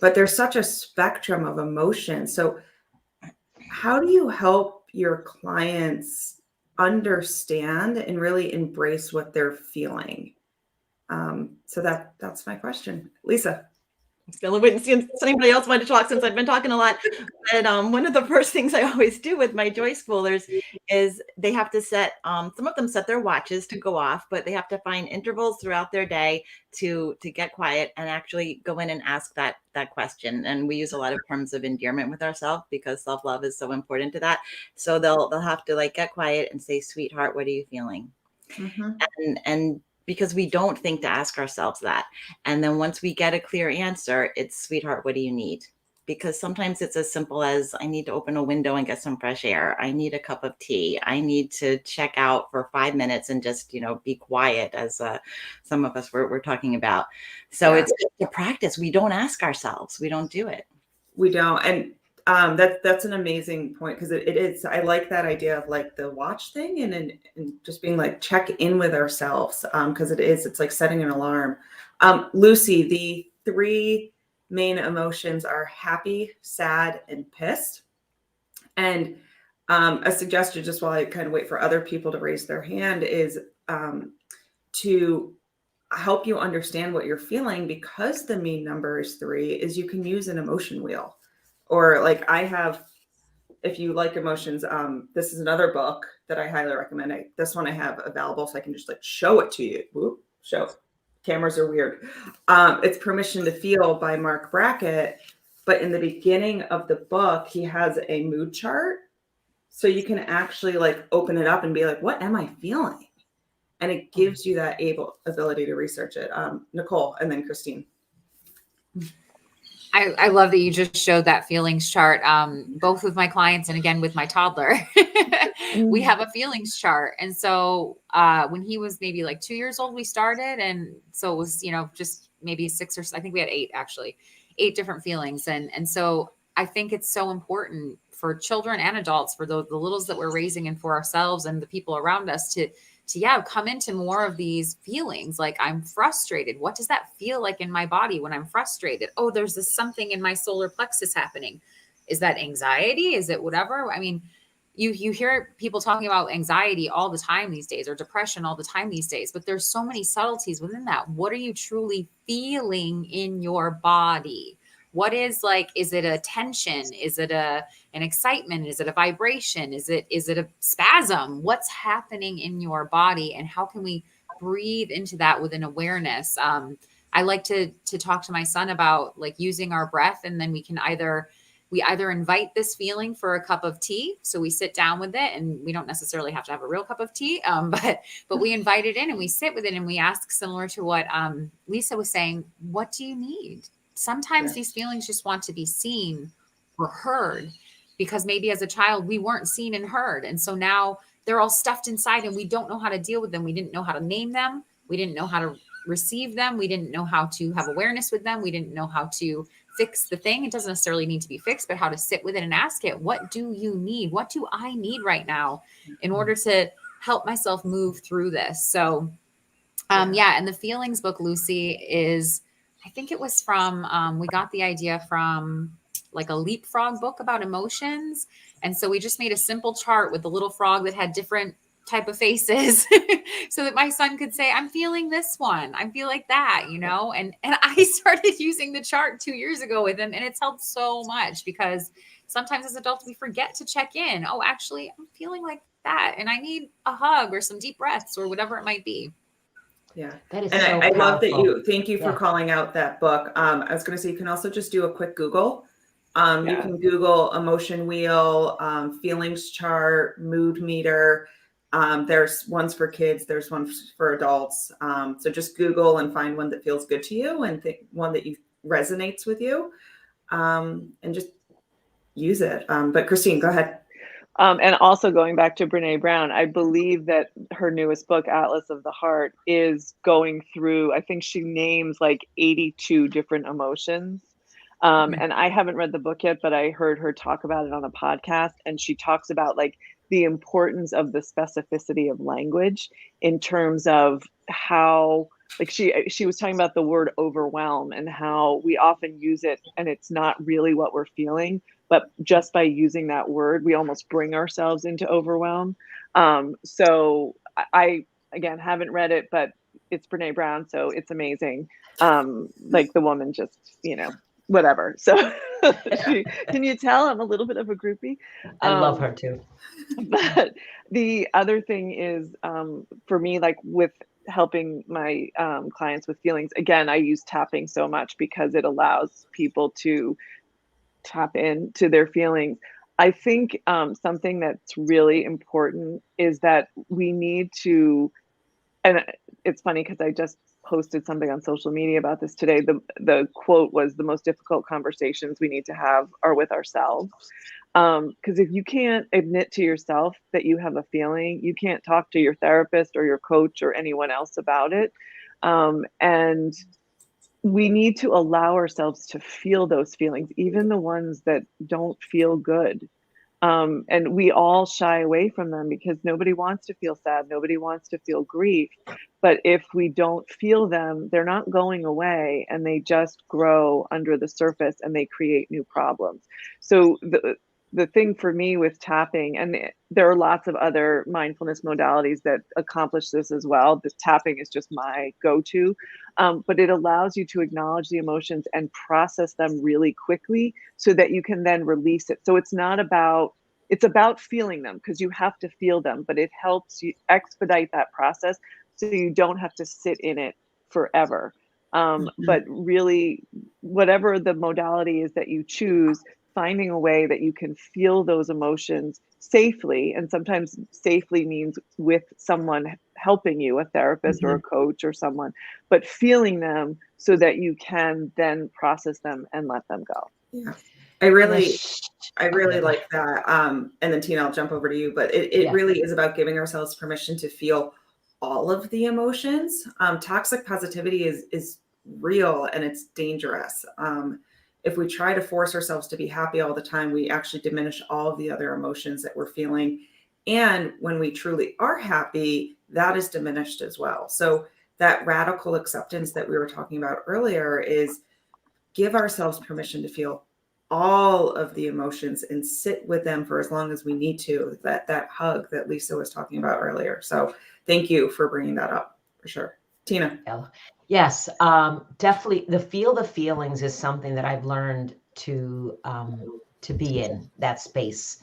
But there's such a spectrum of emotions. So how do you help your clients understand and really embrace what they're feeling? So that's my question. Lisa. Still waiting to see if anybody else wanted to talk, since I've been talking a lot. But one of the first things I always do with my Joy Schoolers is they have to set, some of them set their watches to go off, but they have to find intervals throughout their day to get quiet and actually go in and ask that question. And we use a lot of terms of endearment with ourselves because self-love is so important to that. So they'll have to like get quiet and say, sweetheart, what are you feeling? Mm-hmm. And because we don't think to ask ourselves that. And then once we get a clear answer, it's, sweetheart, what do you need? Because sometimes it's as simple as, I need to open a window and get some fresh air. I need a cup of tea. I need to check out for 5 minutes and just, be quiet, as some of us were talking about. So It's a practice. We don't ask ourselves. We don't do it. We don't. And that's an amazing point, because it is. I like that idea of like the watch thing and just being like, check in with ourselves, because it's like setting an alarm. Lucy, the 3 main emotions are happy, sad, and pissed. And a suggestion, just while I kind of wait for other people to raise their hand, is to help you understand what you're feeling, because the mean number is 3, is you can use an emotion wheel. Or like I have, if you like emotions, this is another book that I highly recommend. This one I have available, so I can just like show it to you. Whoop, show. Cameras are weird. It's Permission to Feel by Mark Brackett. But in the beginning of the book, he has a mood chart. So you can actually like open it up and be like, what am I feeling? And it gives you that ability to research it. Nicole, and then Christine. I love that you just showed that feelings chart, both with my clients and again with my toddler. We have a feelings chart. And so when he was maybe like 2 years old, we started. And so it was, just maybe 6 or I think we had 8 actually, 8 different feelings. And so I think it's so important for children and adults, for the littles that we're raising and for ourselves and the people around us to come into more of these feelings. Like, I'm frustrated. What does that feel like in my body when I'm frustrated? Oh, there's this something in my solar plexus happening. Is that anxiety? Is it whatever? I mean, you hear people talking about anxiety all the time these days, or depression all the time these days, but there's so many subtleties within that. What are you truly feeling in your body? What is it a tension? Is it an excitement? Is it a vibration? Is it a spasm? What's happening in your body? And how can we breathe into that with an awareness? I like to talk to my son about using our breath, and then we either invite this feeling for a cup of tea. So we sit down with it, and we don't necessarily have to have a real cup of tea, but we invite it in and we sit with it, and we ask, similar to what Lisa was saying, what do you need? Sometimes these feelings just want to be seen or heard, because maybe as a child we weren't seen and heard. And so now they're all stuffed inside and we don't know how to deal with them. We didn't know how to name them. We didn't know how to receive them. We didn't know how to have awareness with them. We didn't know how to fix the thing. It doesn't necessarily need to be fixed, but how to sit with it and ask it, what do you need? What do I need right now in order to help myself move through this? So and the feelings book, Lucy, is, I think it was from, we got the idea from a leapfrog book about emotions. And so we just made a simple chart with the little frog that had different type of faces so that my son could say, I'm feeling this one. I feel like that, and I started using the chart 2 years ago with him, and it's helped so much, because sometimes as adults, we forget to check in. Oh, actually, I'm feeling like that, and I need a hug or some deep breaths or whatever it might be. Yeah. That is and so I love that powerful. thank you for calling out that book. I was going to say, you can also just do a quick Google. You can Google emotion wheel, feelings chart, mood meter. There's ones for kids. There's ones for adults. So just Google and find one that feels good to you, and one that resonates with you, and just use it. But Christine, go ahead. And also going back to Brene Brown, I believe that her newest book, Atlas of the Heart, is going through, I think she names 82 different emotions. And I haven't read the book yet, but I heard her talk about it on a podcast. And she talks about the importance of the specificity of language in terms of how, she was talking about the word overwhelm and how we often use it and it's not really what we're feeling. But just by using that word, we almost bring ourselves into overwhelm. So I, again, haven't read it, but it's Brene Brown, so it's amazing. The woman just, whatever. So can you tell I'm a little bit of a groupie? I love her too. But the other thing is, for me, with helping my clients with feelings, again, I use tapping so much because it allows people to tap into their feelings. I think something that's really important is that we need to, and it's funny because I just posted something on social media about this today. The quote was, the most difficult conversations we need to have are with ourselves. Because if you can't admit to yourself that you have a feeling, you can't talk to your therapist or your coach or anyone else about it. And we need to allow ourselves to feel those feelings, even the ones that don't feel good. And we all shy away from them because nobody wants to feel sad. Nobody wants to feel grief. But if we don't feel them, they're not going away, and they just grow under the surface and they create new problems. So the thing for me with tapping, and there are lots of other mindfulness modalities that accomplish this as well. The tapping is just my go-to, but it allows you to acknowledge the emotions and process them really quickly so that you can then release it. So it's about feeling them, because you have to feel them, but it helps you expedite that process so you don't have to sit in it forever. But really, whatever the modality is that you choose, finding a way that you can feel those emotions safely. And sometimes safely means with someone helping you, a therapist or a coach or someone, but feeling them so that you can then process them and let them go. Yeah. I really like that. And then Tina, I'll jump over to you, but it really is about giving ourselves permission to feel all of the emotions. Toxic positivity is real and it's dangerous. If we try to force ourselves to be happy all the time, we actually diminish all of the other emotions that we're feeling. And when we truly are happy, that is diminished as well. So that radical acceptance that we were talking about earlier is give ourselves permission to feel all of the emotions and sit with them for as long as we need to. That hug that Lisa was talking about earlier. So thank you for bringing that up for sure. Tina. Yes, definitely. The feelings is something that I've learned to be in that space.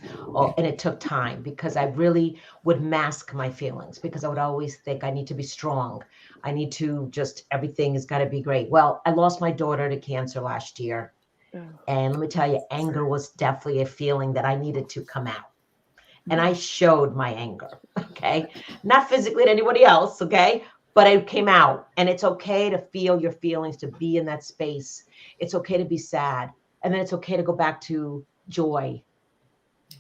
And it took time because I really would mask my feelings because I would always think I need to be strong. I need to everything has got to be great. Well, I lost my daughter to cancer last year. And let me tell you, anger was definitely a feeling that I needed to come out. And I showed my anger, okay? Not physically to anybody else, okay? But it came out. And it's okay to feel your feelings, to be in that space. It's okay to be sad. And then it's okay to go back to joy.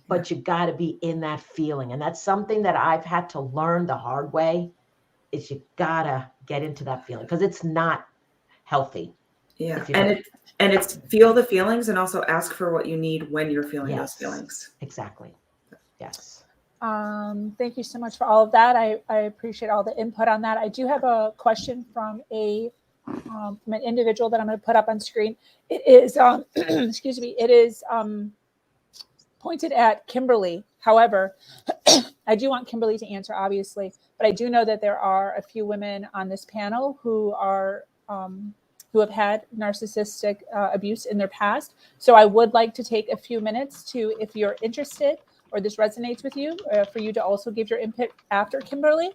But you got to be in that feeling. And that's something that I've had to learn the hard way, is you got to get into that feeling because it's not healthy. Yeah. And it's feel the feelings and also ask for what you need when you're feeling those feelings. Exactly. Yes. Thank you so much for all of that. I appreciate all the input on that. I do have a question from from an individual that I'm going to put up on screen. It is, excuse me, it is pointed at Kimberly. However, I do want Kimberly to answer, obviously, but I do know that there are a few women on this panel who are who have had narcissistic abuse in their past. So I would like to take a few minutes to, if you're interested or this resonates with you, for you to also give your input after Kimberly.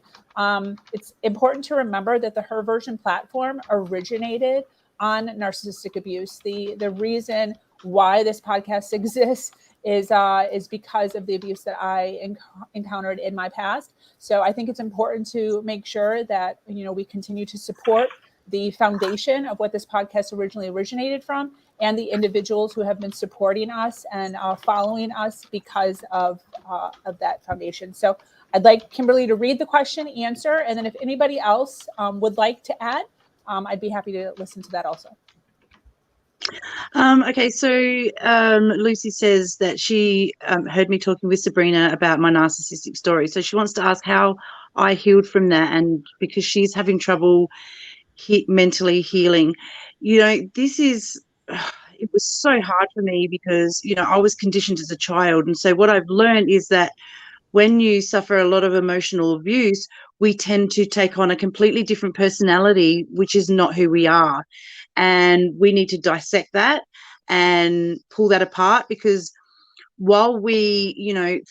It's important to remember that the Her Version platform originated on narcissistic abuse. The reason why this podcast exists is because of the abuse that I encountered in my past. So I think it's important to make sure that we continue to support the foundation of what this podcast originally originated from, and the individuals who have been supporting us and following us because of that foundation. So I'd like Kimberly to read the question, answer, and then if anybody else would like to add, I'd be happy to listen to that also. Okay, so Lucy says that she heard me talking with Sabrina about my narcissistic story. So she wants to ask how I healed from that, and because she's having trouble mentally healing. This is, it was so hard for me because, I was conditioned as a child. And so what I've learned is that when you suffer a lot of emotional abuse, we tend to take on a completely different personality, which is not who we are. And we need to dissect that and pull that apart, because while we,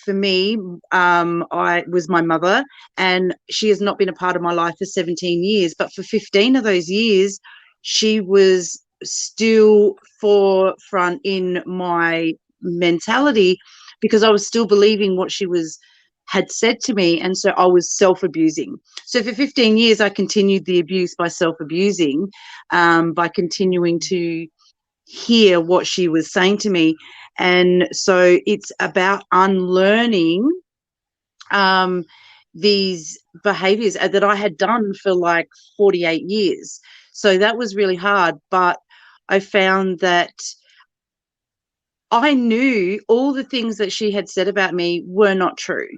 for me, I was my mother, and she has not been a part of my life for 17 years, but for 15 of those years, she was still forefront in my mentality because I was still believing what she had said to me. And so I was self-abusing. So for 15 years, I continued the abuse by self-abusing, by continuing to hear what she was saying to me. And so it's about unlearning these behaviors that I had done for like 48 years. So that was really hard. But I found that I knew all the things that she had said about me were not true.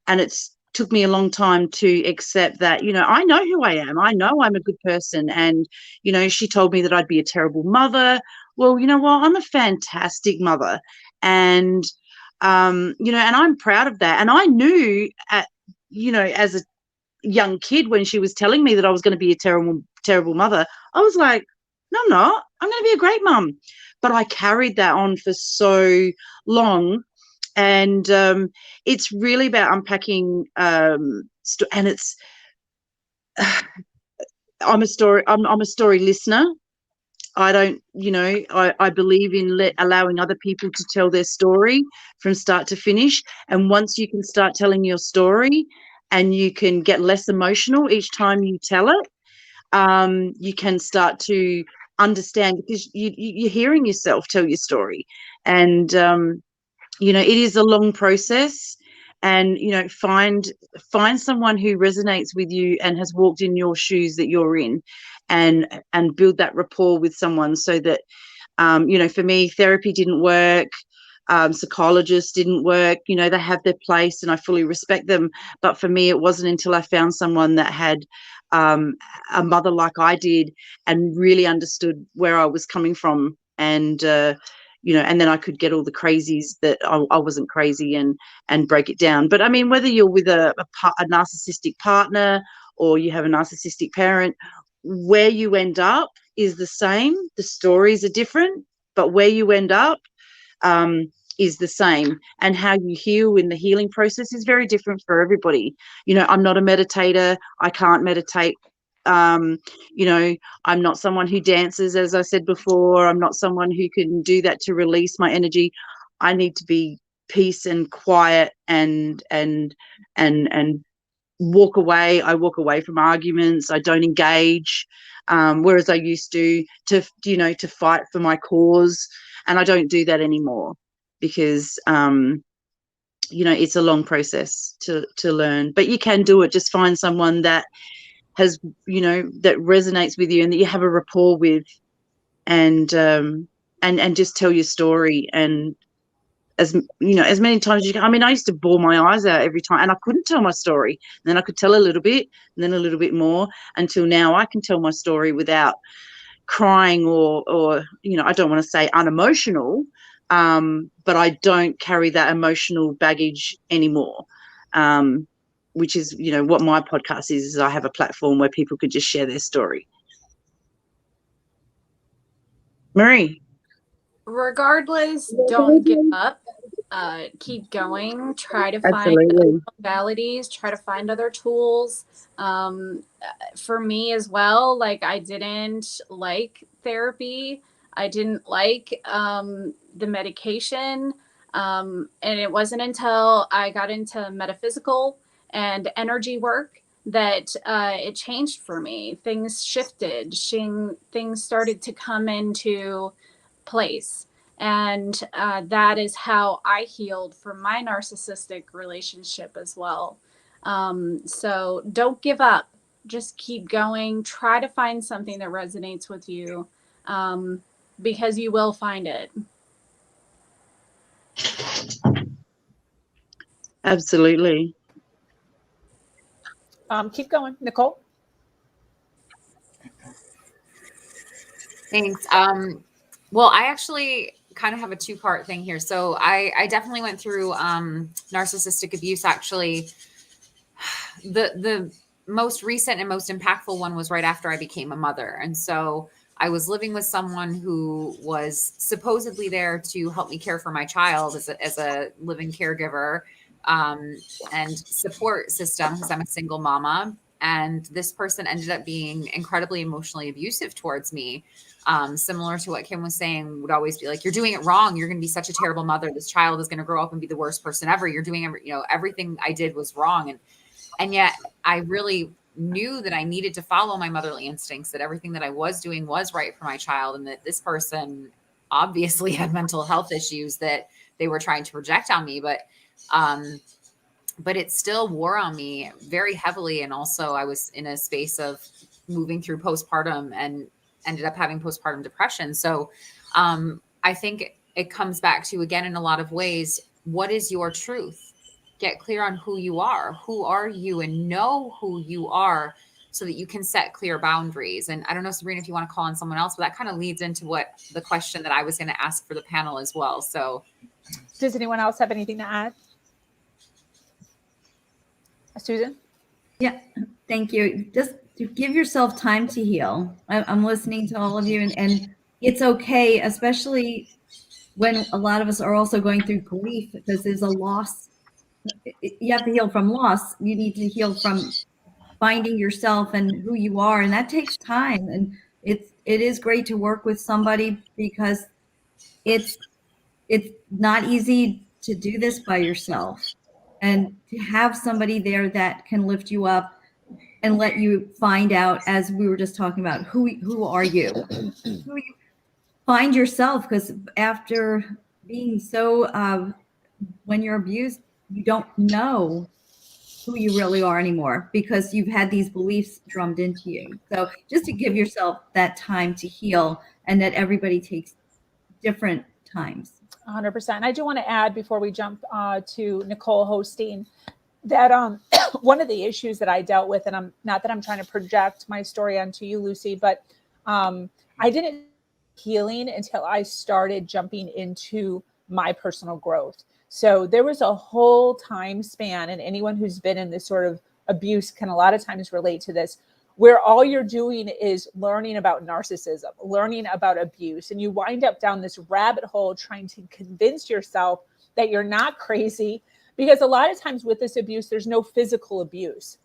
And it took me a long time to accept that, I know who I am. I know I'm a good person. And, she told me that I'd be a terrible mother. Well, you know what? I'm a fantastic mother. And, and I'm proud of that. And I knew as a young kid, when she was telling me that I was going to be a terrible, terrible mother, I was like, no, I'm not. I'm going to be a great mum. But I carried that on for so long. And it's really about unpacking, and it's, I'm a story listener. I don't, you know, I believe in allowing other people to tell their story from start to finish. And once you can start telling your story and you can get less emotional each time you tell it, you can start to understand, because you're hearing yourself tell your story. And, you know, it is a long process. And, you know, find someone who resonates with you and has walked in your shoes that you're in, and build that rapport with someone, so that, you know, for me, therapy didn't work. Psychologists didn't work. You know, they have their place and I fully respect them. But for me, it wasn't until I found someone that had a mother like I did and really understood where I was coming from. And, you know, and then I could get all the crazies that I wasn't crazy, and break it down. But I mean, whether you're with a narcissistic partner or you have a narcissistic parent, where you end up is the same. The stories are different, but where you end up is the same. And how you heal in the healing process is very different for everybody. You know, I'm not a meditator. I can't meditate. You know, I'm not someone who dances, as I said before. I'm not someone who can do that to release my energy. I need to be peace and quiet and walk away. I walk away from arguments. I don't engage, whereas I used to you know, to fight for my cause. And I don't do that anymore, because you know, it's a long process to learn. But you can do it. Just find someone that has, you know, that resonates with you and that you have a rapport with, and just tell your story. And as you know, as many times as you can. I mean, I used to bawl my eyes out every time, and I couldn't tell my story. And then I could tell a little bit, and then a little bit more, until now I can tell my story without crying or you know, I don't want to say unemotional, but I don't carry that emotional baggage anymore. Which is, you know, what my podcast is I have a platform where people could just share their story. Marie. Regardless, don't give up. Keep going. Try to find other modalities. Try to find other tools. For me as well, like, I didn't like therapy. I didn't like the medication. And it wasn't until I got into metaphysical and energy work that it changed for me. Things shifted. Things started to come into place. And that is how I healed from my narcissistic relationship as well. So don't give up. Just keep going. Try to find something that resonates with you, because you will find it. Absolutely. Keep going, Nicole. Thanks. Well, I actually kind of have a two-part thing here. So I definitely went through narcissistic abuse. Actually, the most recent and most impactful one was right after I became a mother. And so I was living with someone who was supposedly there to help me care for my child as a living caregiver and support system, because I'm a single mama. And this person ended up being incredibly emotionally abusive towards me. Similar to what Kim was saying, would always be like, you're doing it wrong. You're going to be such a terrible mother. This child is going to grow up and be the worst person ever. You're doing everything I did was wrong. And yet I really knew that I needed to follow my motherly instincts, that everything that I was doing was right for my child. And that this person obviously had mental health issues that they were trying to project on me. But it still wore on me very heavily. And also I was in a space of moving through postpartum and ended up having postpartum depression. So I think it comes back to, again, in a lot of ways, what is your truth? Get clear on who you are. Who are you? And know who you are so that you can set clear boundaries. And I don't know, Sabrina, if you want to call on someone else, but that kind of leads into what the question that I was going to ask for the panel as well. So does anyone else have anything to add? Susan? Yeah, thank you. Just give yourself time to heal. I'm listening to all of you, and it's okay, especially when a lot of us are also going through grief, because there's a loss. You have to heal from loss. You need to heal from finding yourself and who you are, and that takes time. And it is great to work with somebody, because it's not easy to do this by yourself, and to have somebody there that can lift you up and let you find out, as we were just talking about, who are you? Who you find yourself, because after being so, when you're abused, you don't know who you really are anymore, because you've had these beliefs drummed into you. So just to give yourself that time to heal, and that everybody takes different times. 100%. I do want to add, before we jump to Nicole hosting, that one of the issues that I dealt with, and I'm not that I'm trying to project my story onto you, Lucy, but I didn't healing until I started jumping into my personal growth. So there was a whole time span, and anyone who's been in this sort of abuse can a lot of times relate to this, where all you're doing is learning about narcissism, learning about abuse, and you wind up down this rabbit hole trying to convince yourself that you're not crazy, because a lot of times with this abuse, there's no physical abuse.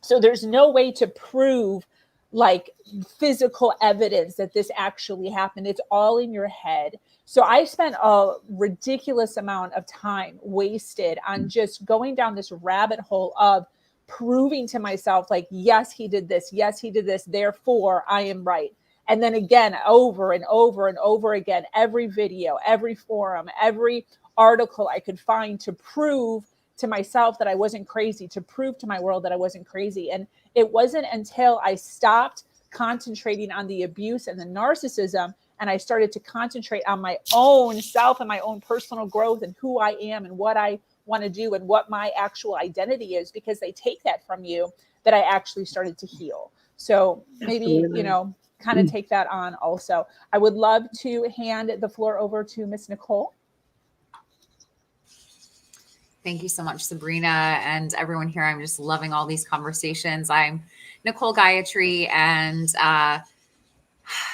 So there's no way to prove like physical evidence that this actually happened. It's all in your head. So I spent a ridiculous amount of time wasted on just going down this rabbit hole of proving to myself, like, yes, he did this. Yes, he did this. Therefore, I am right. And then again, over and over and over again, every video, every forum, every article I could find to prove to myself that I wasn't crazy, to prove to my world that I wasn't crazy. And it wasn't until I stopped concentrating on the abuse and the narcissism, and I started to concentrate on my own self and my own personal growth and who I am and what I want to do and what my actual identity is, because they take that from you, that I actually started to heal. So maybe, kind of take that on also. I would love to hand the floor over to Miss Nicole. Thank you so much, Sabrina, and everyone here. I'm just loving all these conversations. I'm Nicole Gayatri, and I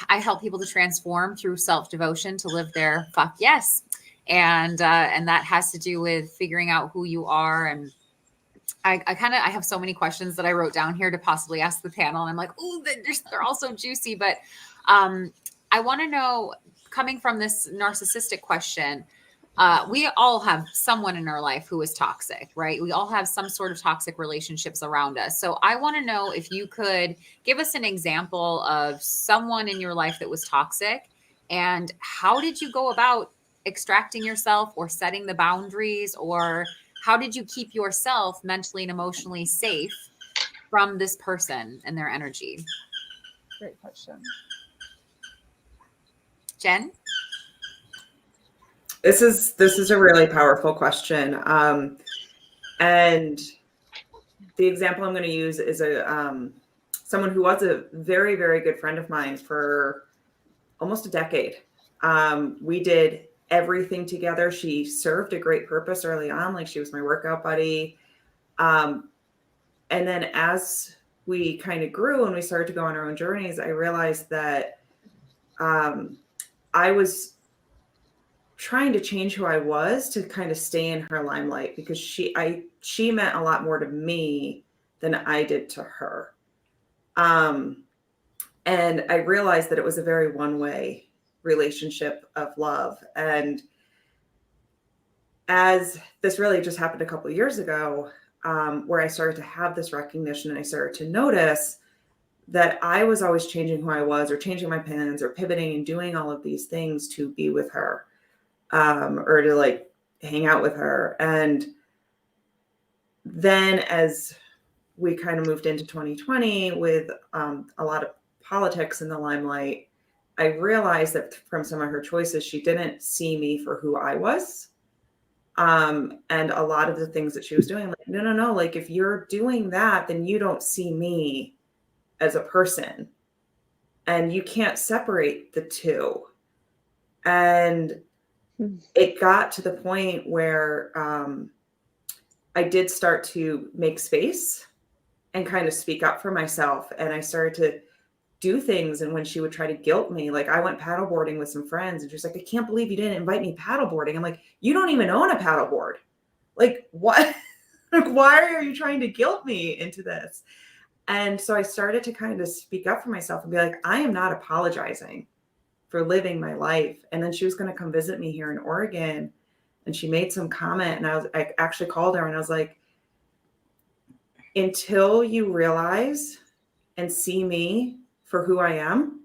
help people to transform through self-devotion to live their fuck yes. And that has to do with figuring out who you are. And I have so many questions that I wrote down here to possibly ask the panel. And I'm like, oh, they're all so juicy. But I want to know, coming from this narcissistic question, we all have someone in our life who is toxic, right? We all have some sort of toxic relationships around us. So I want to know if you could give us an example of someone in your life that was toxic, and how did you go about extracting yourself or setting the boundaries, or how did you keep yourself mentally and emotionally safe from this person and their energy? Great question. Jenn? This is a really powerful question. And the example I'm going to use is someone who was a very, very good friend of mine for almost a decade. We did everything together. She served a great purpose early on. Like, she was my workout buddy. And then as we kind of grew and we started to go on our own journeys, I realized that I was trying to change who I was to kind of stay in her limelight, because she meant a lot more to me than I did to her. And I realized that it was a very one-way relationship of love. And as this really just happened a couple of years ago, where I started to have this recognition, and I started to notice that I was always changing who I was, or changing my plans, or pivoting and doing all of these things to be with her, or to like hang out with her. And then as we kind of moved into 2020 with a lot of politics in the limelight, I realized that from some of her choices, she didn't see me for who I was. And a lot of the things that she was doing, like, no, like, if you're doing that, then you don't see me as a person, and you can't separate the two. And it got to the point where I did start to make space and kind of speak up for myself. And I started to do things. And when she would try to guilt me, like, I went paddleboarding with some friends, and she's like, I can't believe you didn't invite me paddleboarding. I'm like, you don't even own a paddleboard. Like, what? Like, why are you trying to guilt me into this? And so I started to kind of speak up for myself and be like, I am not apologizing for living my life. And then she was going to come visit me here in Oregon, and she made some comment, and I actually called her and I was like, until you realize and see me for who I am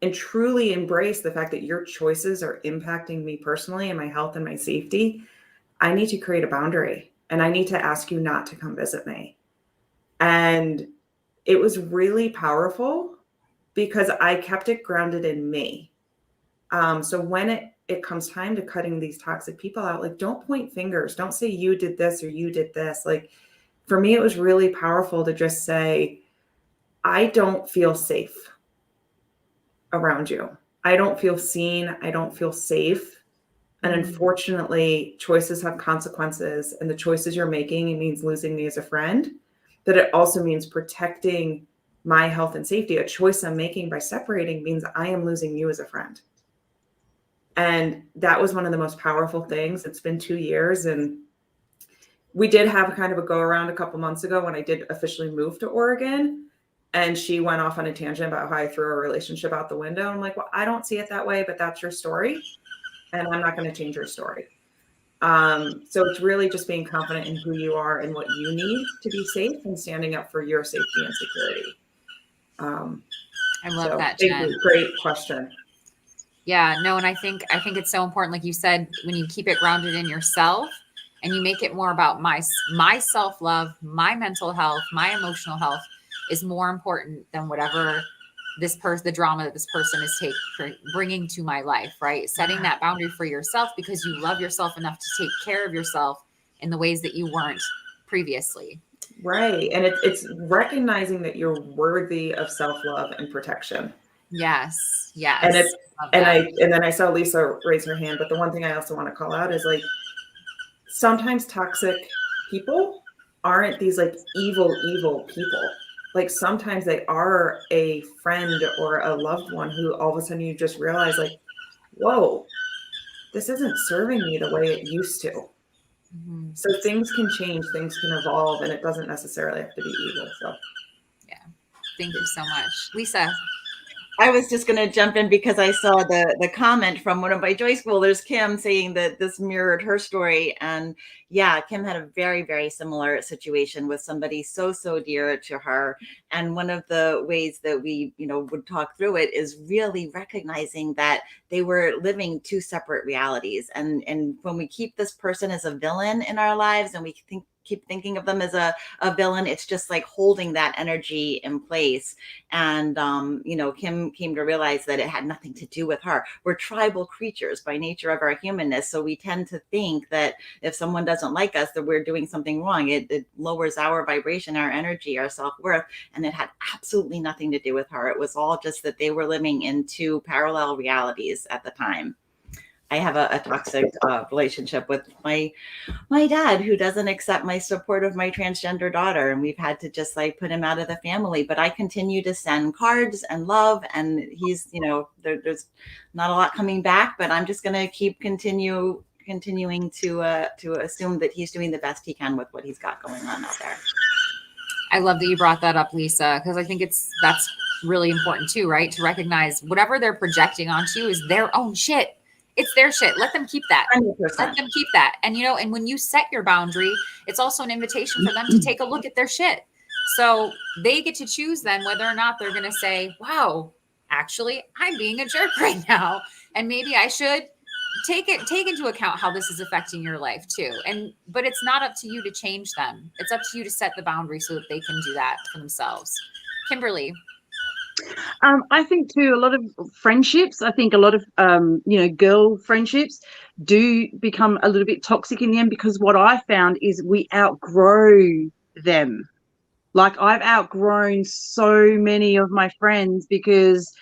and truly embrace the fact that your choices are impacting me personally and my health and my safety, I need to create a boundary, and I need to ask you not to come visit me. And it was really powerful because I kept it grounded in me. So when it comes time to cutting these toxic people out, like, don't point fingers. Don't say you did this or you did this. Like, for me, it was really powerful to just say, I don't feel safe around you. I don't feel seen. I don't feel safe. And unfortunately, choices have consequences, and the choices you're making, it means losing me as a friend, but it also means protecting my health and safety. A choice I'm making by separating means I am losing you as a friend. And that was one of the most powerful things. It's been 2 years, and we did have kind of a go around a couple months ago when I did officially move to Oregon, and she went off on a tangent about how I threw our relationship out the window. I'm like, well, I don't see it that way, but that's your story, and I'm not going to change your story. So it's really just being confident in who you are and what you need to be safe, and standing up for your safety and security. I love that, Jen. Great question. Yeah, no, and I think it's so important, like you said, when you keep it grounded in yourself and you make it more about my self-love, my mental health, my emotional health is more important than whatever the drama that this person is bringing to my life, right? Setting that boundary for yourself because you love yourself enough to take care of yourself in the ways that you weren't previously. Right. And it's recognizing that you're worthy of self-love and protection. Yes. Yes. And then I saw Lisa raise her hand, but the one thing I also want to call out is, like, sometimes toxic people aren't these like evil people. Like, sometimes they are a friend or a loved one who all of a sudden you just realize, like, whoa, this isn't serving me the way it used to. Mm-hmm. So things can change, things can evolve, and it doesn't necessarily have to be evil. So yeah. Thank you so much. Lisa. I was just going to jump in because I saw the comment from one of my joy schoolers, Kim, saying that this mirrored her story. And yeah, Kim had a very, very similar situation with somebody so dear to her. And one of the ways that we, would talk through it is really recognizing that they were living two separate realities. And when we keep this person as a villain in our lives, and we keep thinking of them as a villain, it's just like holding that energy in place. And, Kim came to realize that it had nothing to do with her. We're tribal creatures by nature of our humanness. So we tend to think that if someone doesn't like us, that we're doing something wrong. It lowers our vibration, our energy, our self-worth. And it had absolutely nothing to do with her. It was all just that they were living in two parallel realities at the time. I have a toxic relationship with my dad, who doesn't accept my support of my transgender daughter. And we've had to just like put him out of the family, but I continue to send cards and love. And he's, there's not a lot coming back, but I'm just going to keep continuing to assume that he's doing the best he can with what he's got going on out there. I love that you brought that up, Lisa, because I think that's really important too, right? To recognize whatever they're projecting onto you is their own shit. It's their shit. Let them keep that. 100%. Let them keep that. And, and when you set your boundary, it's also an invitation for them to take a look at their shit. So they get to choose then whether or not they're going to say, wow, actually, I'm being a jerk right now. And maybe I should take into account how this is affecting your life too. But it's not up to you to change them. It's up to you to set the boundary so that they can do that for themselves. Kimberly. I think too, a lot of friendships, I think a lot of, girl friendships do become a little bit toxic in the end, because what I found is we outgrow them. Like, I've outgrown so many of my friends because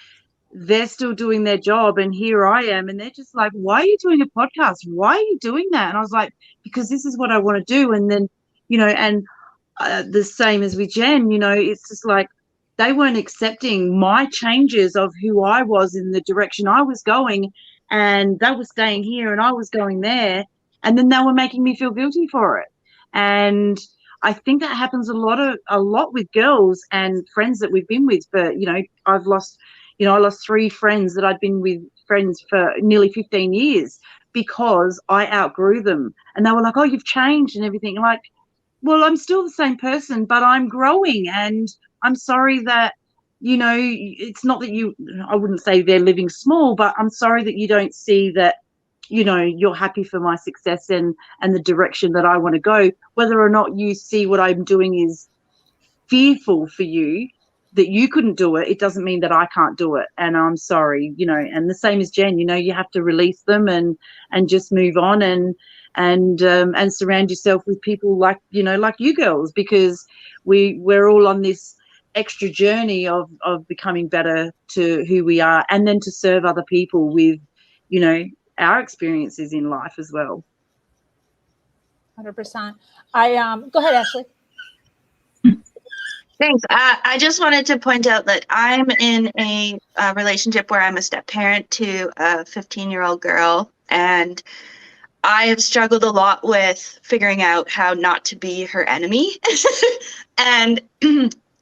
they're still doing their job, and here I am, and they're just like, why are you doing a podcast? Why are you doing that? And I was like, because this is what I want to do. And then, the same as with Jen, it's just like, they weren't accepting my changes of who I was in the direction I was going, and they were staying here and I was going there. And then they were making me feel guilty for it. And I think that happens a lot with girls and friends that we've been with. For, you know, I lost 3 friends that I'd been with friends for nearly 15 years because I outgrew them. And they were like, oh, you've changed and everything. I'm like, well, I'm still the same person, but I'm growing. And I'm sorry that, you know, it's not that I wouldn't say they're living small, but I'm sorry that you don't see that, you know, you're happy for my success and the direction that I want to go. Whether or not you see what I'm doing is fearful for you, that you couldn't do it, it doesn't mean that I can't do it. And I'm sorry, you know. And the same as Jenn, you know, you have to release them and just move on and surround yourself with people like, you know, like you girls, because we're all on this extra journey of becoming better to who we are, and then to serve other people with, you know, our experiences in life as well. 100%. Go ahead, Ashley. Thanks. I just wanted to point out that I'm in a relationship where I'm a step parent to a 15-year-old girl, and I have struggled a lot with figuring out how not to be her enemy. And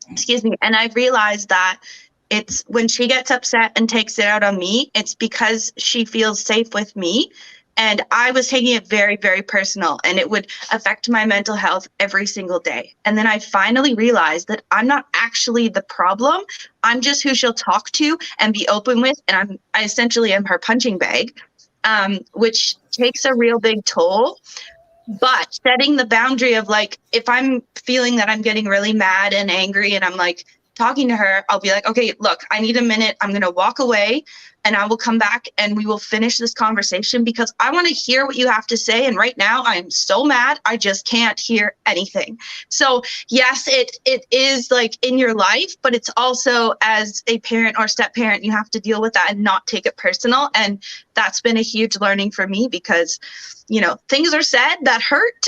excuse me. And I've realized that it's when she gets upset and takes it out on me, it's because she feels safe with me. And I was taking it very, very personal, and it would affect my mental health every single day. And then I finally realized that I'm not actually the problem. I'm just who she'll talk to and be open with. And I essentially am her punching bag, which takes a real big toll. But setting the boundary of, like, if I'm feeling that I'm getting really mad and angry and I'm like talking to her, I'll be like, okay, look, I need a minute. I'm going to walk away and I will come back and we will finish this conversation because I want to hear what you have to say. And right now I'm so mad, I just can't hear anything. So yes, it is like in your life, but it's also as a parent or step parent, you have to deal with that and not take it personal. And that's been a huge learning for me because, you know, things are said that hurt.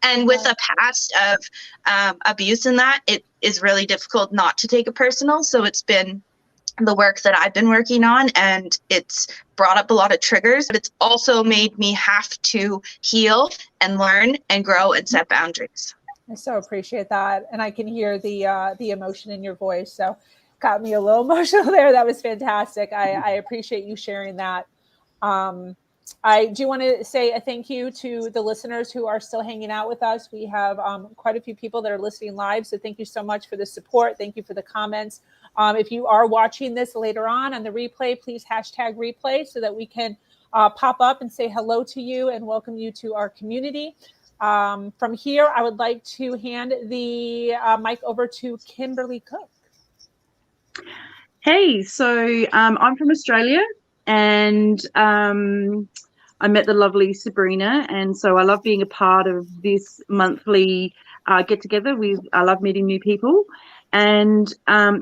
And with a past of abuse in that, it is really difficult not to take it personal. So it's been the work that I've been working on, and it's brought up a lot of triggers, but it's also made me have to heal and learn and grow and set boundaries. I so appreciate that. And I can hear the emotion in your voice. So got me a little emotional there. That was fantastic. I appreciate you sharing that. I do want to say a thank you to the listeners who are still hanging out with us. We have quite a few people that are listening live. So thank you so much for the support. Thank you for the comments. If you are watching this later on the replay, please hashtag replay so that we can pop up and say hello to you and welcome you to our community. From here, I would like to hand the mic over to Kimberly Cook. Hey, so I'm from Australia, and I met the lovely Sabrina, and so I love being a part of this monthly get-together. I love meeting new people. And so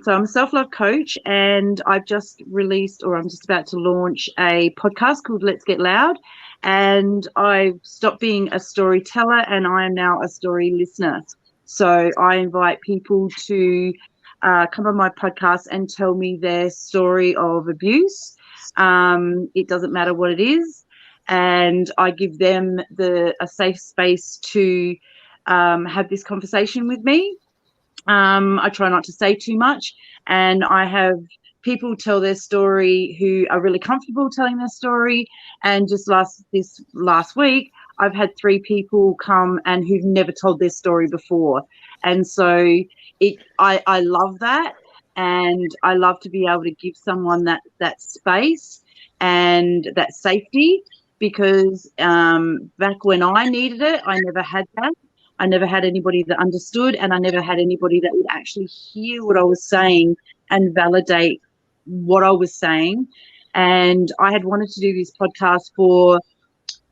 I'm a self-love coach, and I've just released, or I'm just about to launch, a podcast called Let's Get Loud. And I've stopped being a storyteller, and I am now a story listener. So I invite people to come on my podcast and tell me their story of abuse. It doesn't matter what it is. And I give them a safe space to have this conversation with me. I try not to say too much, and I have people tell their story who are really comfortable telling their story. And just this last week, I've had 3 people come and who've never told their story before. And so I love that, and I love to be able to give someone that space and that safety, because back when I needed it, I never had that. I never had anybody that understood, and I never had anybody that would actually hear what I was saying and validate what I was saying. And I had wanted to do this podcast for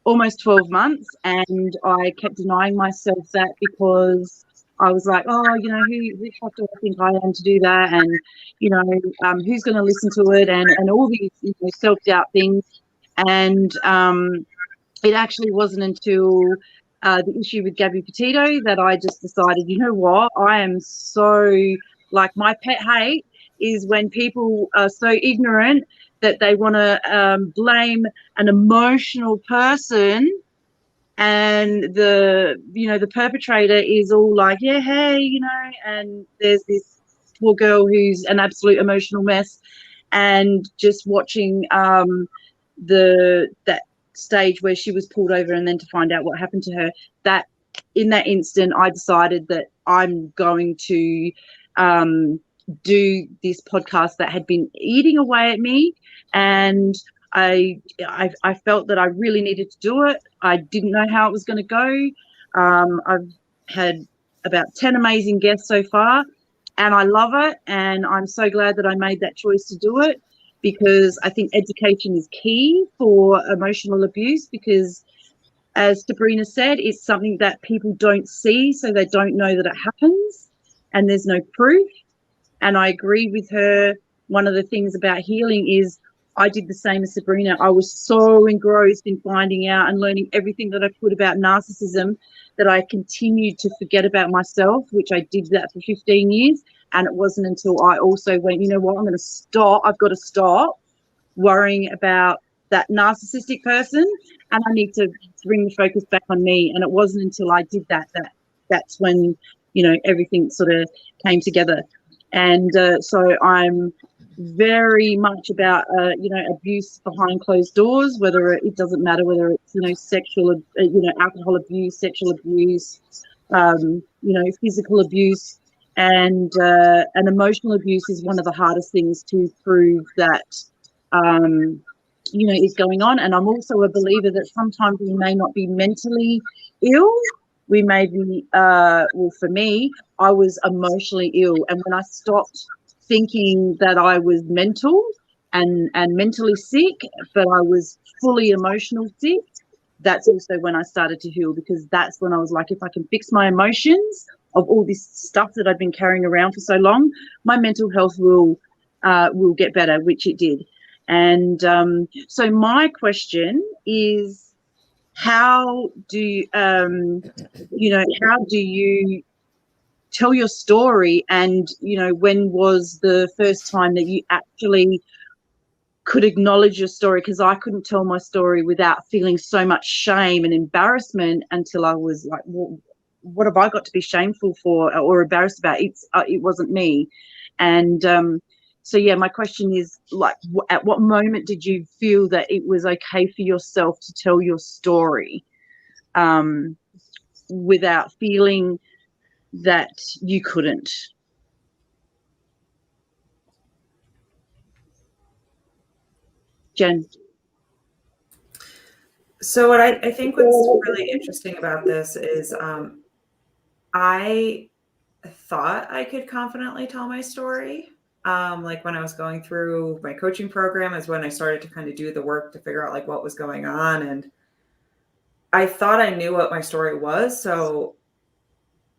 almost 12 months, and I kept denying myself that because I was like, oh, you know, who do I think I am to do that? And, you know, who's going to listen to it? And all these, you know, self-doubt things. And it actually wasn't until the issue with Gabby Petito that I just decided, you know what, I am so, like, my pet hate is when people are so ignorant that they want to blame an emotional person and the perpetrator is all like, yeah, hey, and there's this poor girl who's an absolute emotional mess, and just watching that stage where she was pulled over and then to find out what happened to her, that in that instant I decided that I'm going to do this podcast that had been eating away at me, and I felt that I really needed to do it. I didn't know how it was going to go. I've had about 10 amazing guests so far, and I love it, and I'm so glad that I made that choice to do it, because I think education is key for emotional abuse, because as Sabrina said, it's something that people don't see, so they don't know that it happens, and there's no proof. And I agree with her. One of the things about healing is I did the same as Sabrina. I was so engrossed in finding out and learning everything that I could about narcissism that I continued to forget about myself, which I did that for 15 years. And it wasn't until I also went, you know what, I'm going to stop. I've got to stop worrying about that narcissistic person, and I need to bring the focus back on me. And it wasn't until I did that's when, everything sort of came together. And so I'm very much about, abuse behind closed doors, whether it doesn't matter whether it's, sexual, alcohol abuse, sexual abuse, physical abuse, and emotional abuse is one of the hardest things to prove that, is going on. And I'm also a believer that sometimes we may not be mentally ill. We may be, for me, I was emotionally ill. And when I stopped thinking that I was mental and mentally sick, but I was fully emotional sick, that's also when I started to heal, because that's when I was like, if I can fix my emotions of all this stuff that I've been carrying around for so long, my mental health will get better, which it did. And so my question is, how do you, how do you tell your story? And, when was the first time that you actually could acknowledge your story? Because I couldn't tell my story without feeling so much shame and embarrassment until I was like, well, what have I got to be shameful for or embarrassed about? It wasn't me. And so, yeah, my question is, like, at what moment did you feel that it was okay for yourself to tell your story without feeling that you couldn't? Jenn. So what I think what's really interesting about this is I thought I could confidently tell my story. Like when I was going through my coaching program is when I started to kind of do the work to figure out like what was going on. And I thought I knew what my story was. So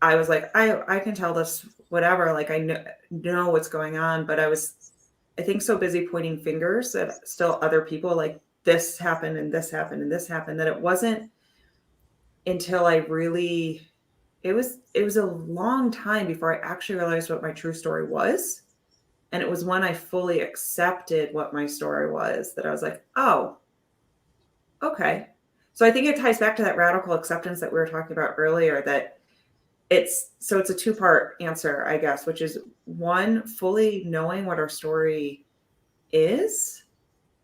I was like, I can tell this, whatever, like I know what's going on. But I think so busy pointing fingers at still other people, like this happened and this happened and this happened, that it wasn't until I really, it was a long time before I actually realized what my true story was. And it was when I fully accepted what my story was that I was like, oh, okay. So I think it ties back to that radical acceptance that we were talking about earlier, that it's a two-part answer, I guess, which is one, fully knowing what our story is,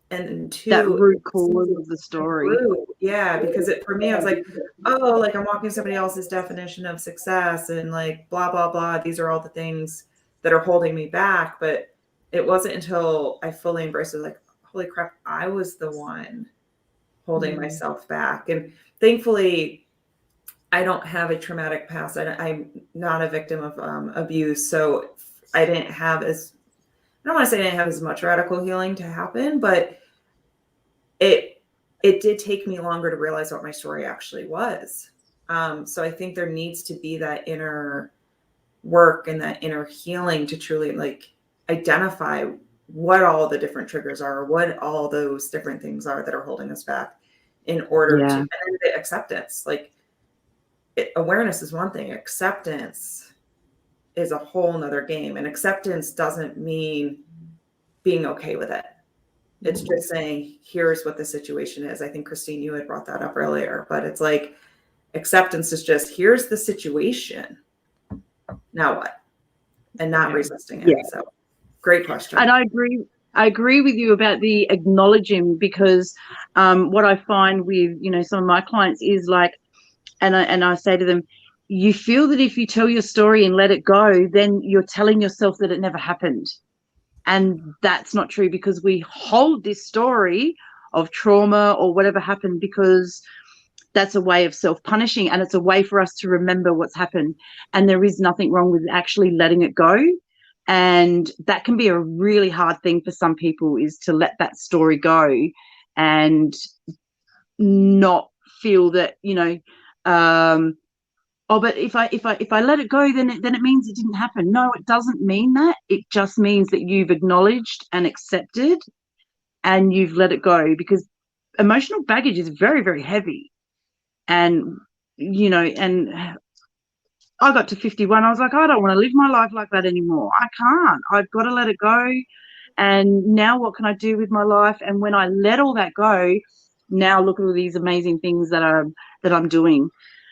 and two, that root cause of the story. Yeah, because for me, I was like, oh, like I'm walking somebody else's definition of success and like blah, blah, blah. These are all the things that are holding me back. But it wasn't until I fully embraced it, like, holy crap, I was the one holding myself back. And thankfully, I don't have a traumatic past. I'm not a victim of abuse. So I don't want to say I didn't have as much radical healing to happen, but it did take me longer to realize what my story actually was. So I think there needs to be that inner work and that inner healing to truly like identify what all the different triggers are, what all those different things are that are holding us back, in order to, and then the acceptance, like awareness is one thing, acceptance is a whole nother game. And acceptance doesn't mean being okay with it. It's just saying, here's what the situation is. I think Christine, you had brought that up earlier, but it's like, Acceptance is just, here's the situation. Now what? And not resisting it. Yeah. So great question. And I agree with you about the acknowledging, because what I find with, you know, some of my clients is like, and I say to them, you feel that if you tell your story and let it go, then you're telling yourself that it never happened. And that's not true, because we hold this story of trauma or whatever happened because that's a way of self-punishing, and it's a way for us to remember what's happened. And there is nothing wrong with actually letting it go. And that can be a really hard thing for some people, is to let that story go and not feel that, you know, oh, but if I let it go, then it means it didn't happen. No, it doesn't mean that. It just means that you've acknowledged and accepted and you've let it go, because emotional baggage is very, very heavy. And, you know, and I got to 51. I was like, I don't want to live my life like that anymore. I can't. I've got to let it go. And now what can I do with my life? And when I let all that go, now look at all these amazing things that I'm doing.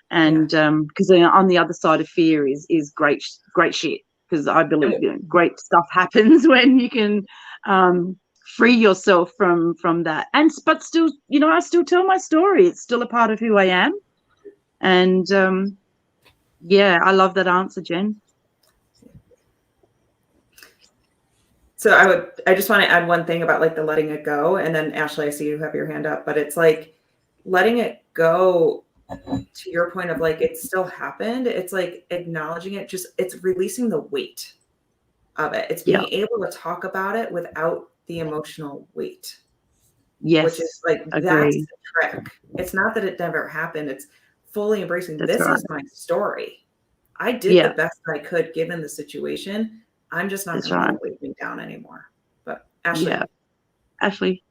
And because on the other side of fear is great shit, because I believe, you know, great stuff happens when you can free yourself from that. And but still, you know, I still tell my story. It's still a part of who I am. And yeah, I love that answer, Jen. So I just want to add one thing about like the letting it go. And then Ashley, I see you have your hand up, but it's like letting it go, to your point of like, it still happened. It's like acknowledging it, just, it's releasing the weight of it. It's being able to talk about it without the emotional weight. Yes. Which is like, agree. that's the trick. It's not that it never happened. It's fully embracing, this is my story. I did the best I could given the situation. I'm just not going to let it weigh me down anymore. But Ashley. Yeah. Ashley.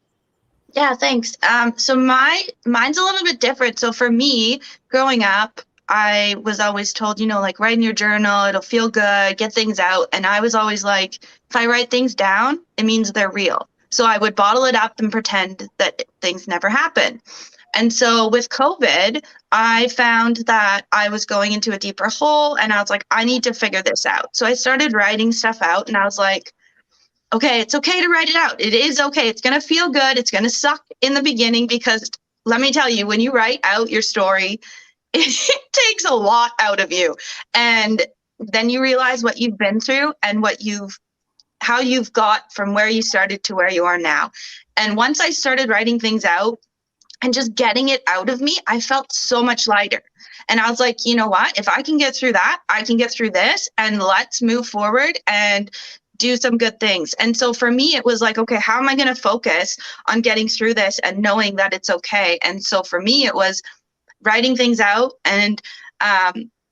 Yeah, thanks. So mine's a little bit different. So for me, growing up, I was always told, you know, like write in your journal, it'll feel good, get things out. And I was always like, if I write things down, it means they're real. So I would bottle it up and pretend that things never happen. And so with COVID, I found that I was going into a deeper hole, and I was like, I need to figure this out. So I started writing stuff out, and I was like, okay, it's okay to write it out. It is okay. It's going to feel good. It's going to suck in the beginning, because let me tell you, when you write out your story, it takes a lot out of you. And then you realize what you've been through and how you've got from where you started to where you are now. And once I started writing things out and just getting it out of me, I felt so much lighter. And I was like, you know what? If I can get through that, I can get through this, and let's move forward and do some good things. And so for me, it was like, okay, how am I going to focus on getting through this and knowing that it's okay? And so for me, it was writing things out and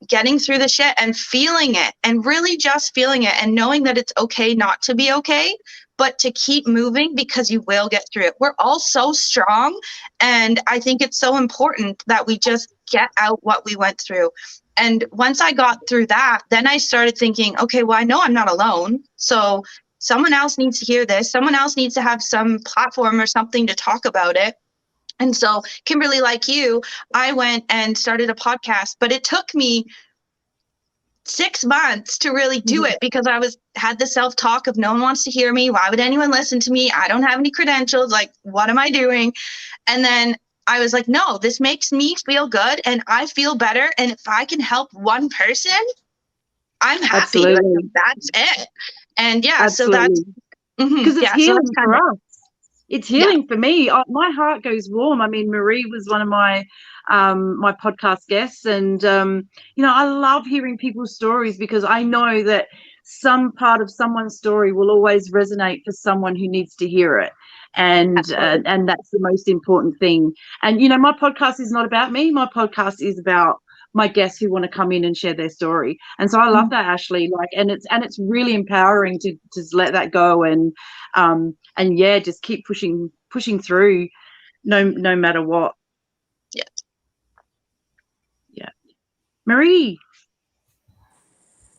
getting through the shit and feeling it, and really just feeling it, and knowing that it's okay not to be okay, but to keep moving, because you will get through it. We're all so strong. And I think it's so important that we just get out what we went through. And once I got through that, then I started thinking, okay, well, I know I'm not alone. So someone else needs to hear this. Someone else needs to have some platform or something to talk about it. And so Kimberly, like you, I went and started a podcast, but it took me 6 months to really do it, because I had the self-talk of no one wants to hear me. Why would anyone listen to me? I don't have any credentials. Like, what am I doing? And then I was like, no, this makes me feel good and I feel better. And if I can help one person, I'm happy. Absolutely. That's it. And yeah, Absolutely. so that's because it's healing for us. It's healing for me. My heart goes warm. I mean, Marie was one of my my podcast guests, and you know, I love hearing people's stories, because I know that some part of someone's story will always resonate for someone who needs to hear it. And that's the most important thing. And you know, my podcast is not about me. My podcast is about my guests who want to come in and share their story. And so I love that, Ashley. Like, and it's really empowering to just let that go, and yeah, just keep pushing through, no matter what. Yeah. Marie.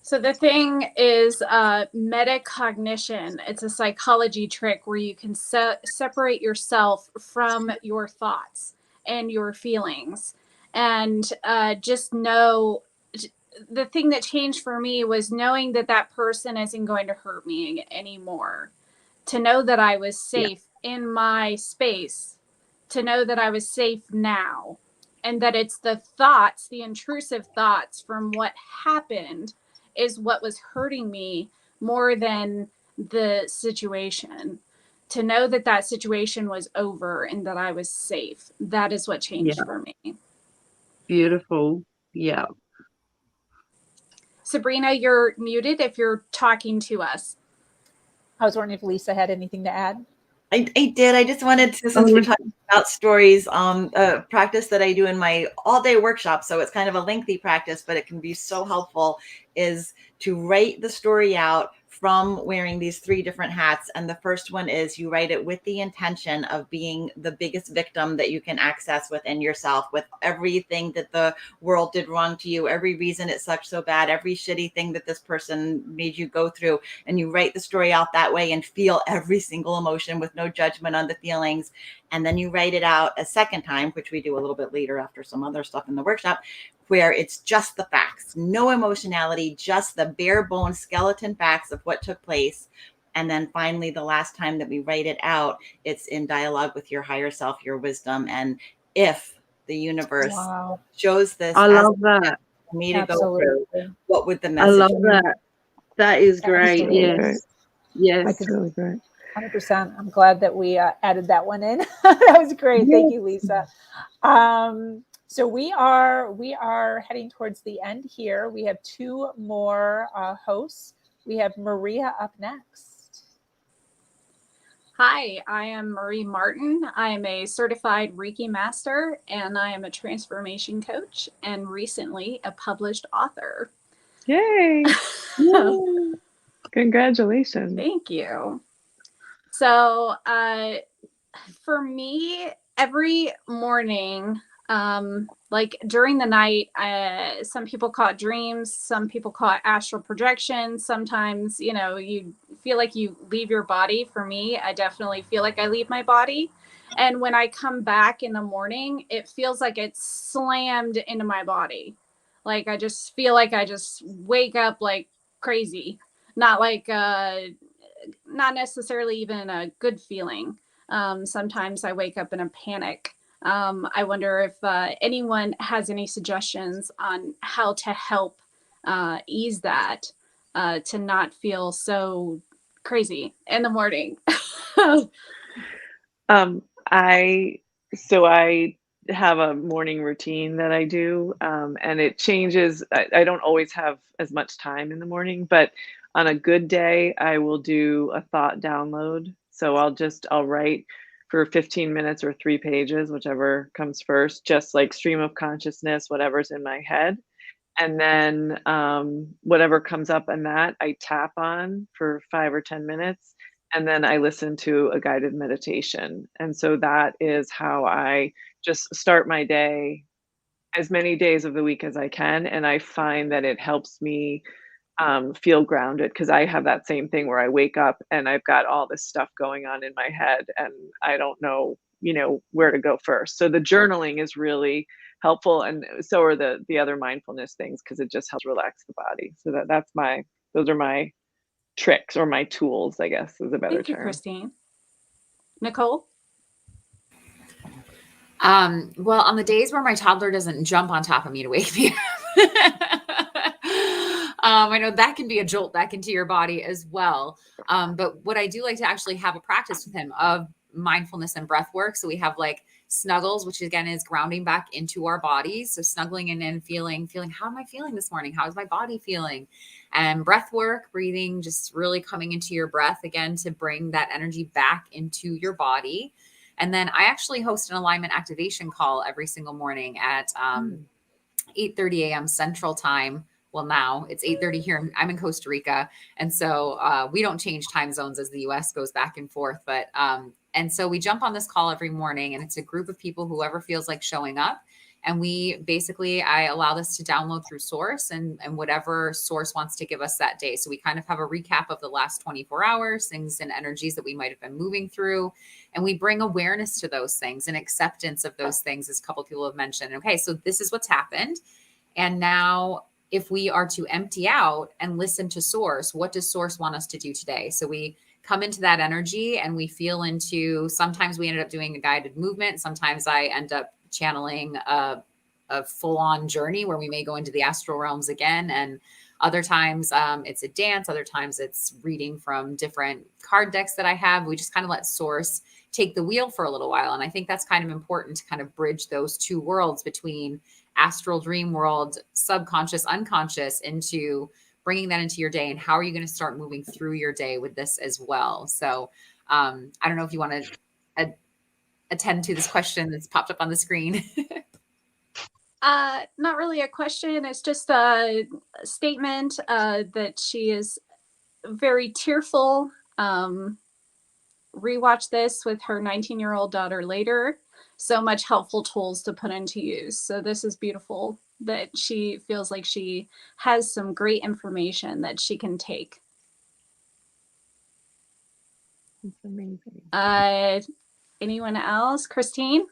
So the thing is metacognition. It's a psychology trick where you can separate yourself from your thoughts and your feelings. And just know, the thing that changed for me was knowing that that person isn't going to hurt me anymore. To know that I was safe in my space, to know that I was safe now, and that it's the thoughts, the intrusive thoughts from what happened is what was hurting me more than the situation. To know that that situation was over and that I was safe. That is what changed for me. Beautiful. Yeah. Sabrina, you're muted if you're talking to us. I was wondering if Lisa had anything to add. I did. I just wanted to, since we're talking about stories, a practice that I do in my all-day workshop, so it's kind of a lengthy practice, but it can be so helpful, is to write the story out from wearing these 3 different hats. And the first one is you write it with the intention of being the biggest victim that you can access within yourself, with everything that the world did wrong to you, every reason it sucked so bad, every shitty thing that this person made you go through. And you write the story out that way and feel every single emotion with no judgment on the feelings. And then you write it out a second time, which we do a little bit later after some other stuff in the workshop, where it's just the facts, no emotionality, just the bare bones skeleton facts of what took place. And then finally, the last time that we write it out, it's in dialogue with your higher self, your wisdom. And if the universe shows this, I love that. For me to go through, what would the message I love that. That is great. Yes. Yes. That's really great. 100%. I'm glad that we added that one in. That was great. Thank you, Lisa. So we are heading towards the end here. We have 2 more hosts. We have Maria up next. Hi, I am Marie Martin. I am a certified Reiki master, and I am a transformation coach and recently a published author. Yay! Congratulations. Thank you. So for me, every morning, like during the night, some people call it dreams, some people call it astral projection. Sometimes, you know, you feel like you leave your body. For me, I definitely feel like I leave my body. And when I come back in the morning, it feels like it's slammed into my body. Like I just feel like I just wake up like crazy, not like, not necessarily even a good feeling. Sometimes I wake up in a panic. I wonder if anyone has any suggestions on how to help ease that, to not feel so crazy in the morning. I have a morning routine that I do, and it changes. I don't always have as much time in the morning, but on a good day, I will do a thought download. So I'll write for 15 minutes or 3 pages, whichever comes first, just like stream of consciousness, whatever's in my head. And then whatever comes up in that, I tap on for 5 or 10 minutes. And then I listen to a guided meditation. And so that is how I just start my day, as many days of the week as I can. And I find that it helps me feel grounded, because I have that same thing where I wake up and I've got all this stuff going on in my head and I don't know, where to go first. So the journaling is really helpful, and so are the other mindfulness things, because it just helps relax the body. So those are my tricks, or my tools, I guess is a better Thank you, term. Christine. Nicole? Well, on the days where my toddler doesn't jump on top of me to wake me up, I know that can be a jolt back into your body as well. But what I do like to actually have a practice with him of mindfulness and breath work. So we have like snuggles, which again is grounding back into our bodies. So snuggling in and feeling, how am I feeling this morning? How is my body feeling? And breath work, breathing, just really coming into your breath again to bring that energy back into your body. And then I actually host an alignment activation call every single morning at 8:30 a.m. Central Time. Well, now it's 8:30 here. I'm in Costa Rica. And so we don't change time zones as the US goes back and forth. And so we jump on this call every morning, and it's a group of people, whoever feels like showing up. And I allow this to download through Source and whatever Source wants to give us that day. So we kind of have a recap of the last 24 hours, things and energies that we might have been moving through. And we bring awareness to those things and acceptance of those things, as a couple of people have mentioned. Okay, so this is what's happened. And now if we are to empty out and listen to Source, what does Source want us to do today? So we come into that energy and we feel into, sometimes we ended up doing a guided movement. Sometimes I end up channeling a full-on journey where we may go into the astral realms again. And other times it's a dance. Other times it's reading from different card decks that I have. We just kind of let Source take the wheel for a little while. And I think that's kind of important to kind of bridge those two worlds between astral dream world, subconscious, unconscious, into bringing that into your day. And how are you going to start moving through your day with this as well? So I don't know if you want to attend to this question that's popped up on the screen. Not really a question. It's just a statement that she is very tearful. Rewatch this with her 19-year-old daughter later. So much helpful tools to put into use. So this is beautiful that she feels like she has some great information that she can take. That's amazing. Anyone else? Christine?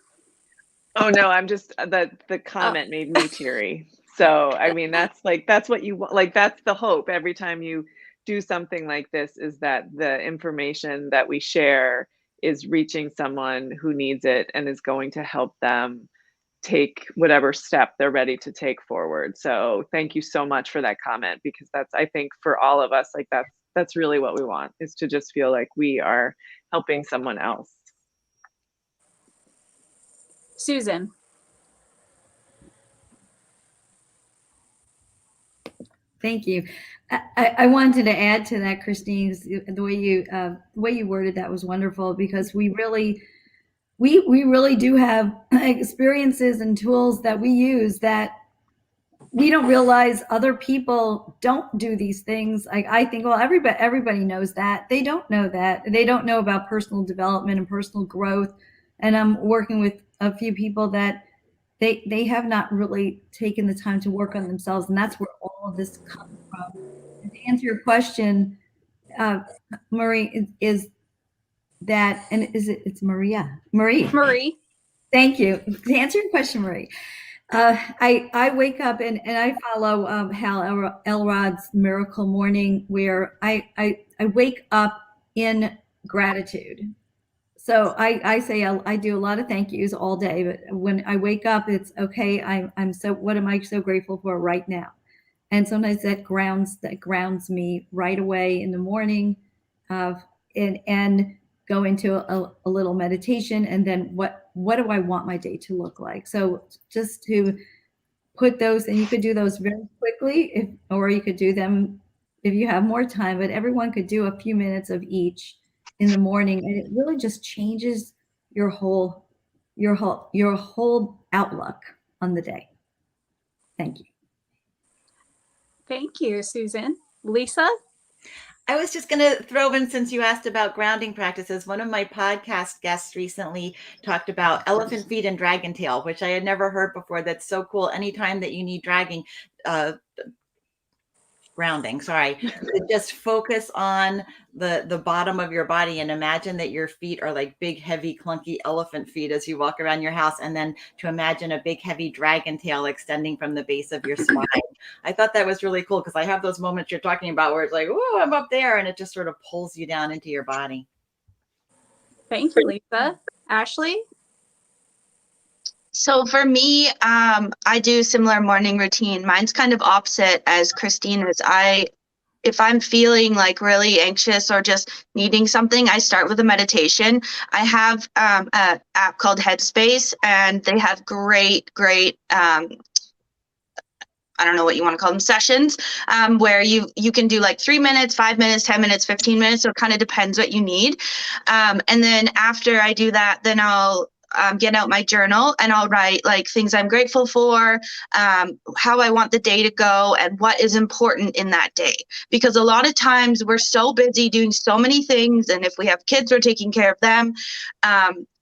Oh no, I'm just the comment made me teary. So I mean, that's what you want. Like, that's the hope every time you do something like this, is that the information that we share is reaching someone who needs it and is going to help them take whatever step they're ready to take forward. So thank you so much for that comment, because that's, I think for all of us, like that's really what we want, is to just feel like we are helping someone else. Susan. Thank you. I wanted to add to that, Christine, the way you worded that was wonderful, because we really do have experiences and tools that we use that we don't realize other people don't do these things. I think, well, everybody knows that. They don't know that. They don't know about personal development and personal growth. And I'm working with a few people that they have not really taken the time to work on themselves. And that's where all of this comes from. And to answer your question, Marie, is that, and it's Maria? Marie. Thank you. To answer your question, Marie, I wake up and I follow Hal Elrod's Miracle Morning, where I wake up in gratitude. So I say I do a lot of thank yous all day, but when I wake up, it's okay. What am I so grateful for right now? And sometimes that grounds me right away in the morning, and go into a little meditation. And then what do I want my day to look like? So just to put those, and you could do those very quickly, or you could do them if you have more time, but everyone could do a few minutes of each in the morning, and it really just changes your whole outlook on the day. Thank you. Thank you, Susan. Lisa? I was just going to throw in, since you asked about grounding practices, one of my podcast guests recently talked about elephant feet and dragon tail, which I had never heard before. That's so cool. Anytime that you need grounding, just focus on the bottom of your body and imagine that your feet are like big, heavy, clunky elephant feet as you walk around your house, and then to imagine a big, heavy dragon tail extending from the base of your spine. I thought that was really cool, because I have those moments you're talking about where it's like, oh, I'm up there, and it just sort of pulls you down into your body. Thank you, Lisa. Ashley? So for me, I do similar morning routine. Mine's kind of opposite as Christina's. If I'm feeling like really anxious or just needing something, I start with a meditation. I have an app called Headspace, and they have great, I don't know what you want to call them, sessions, where you can do like 3 minutes, 5 minutes, 10 minutes, 15 minutes. So it kind of depends what you need. And then after I do that, then I'll get out my journal and I'll write like things I'm grateful for, how I want the day to go, and what is important in that day. Because a lot of times we're so busy doing so many things, and if we have kids, we're taking care of them.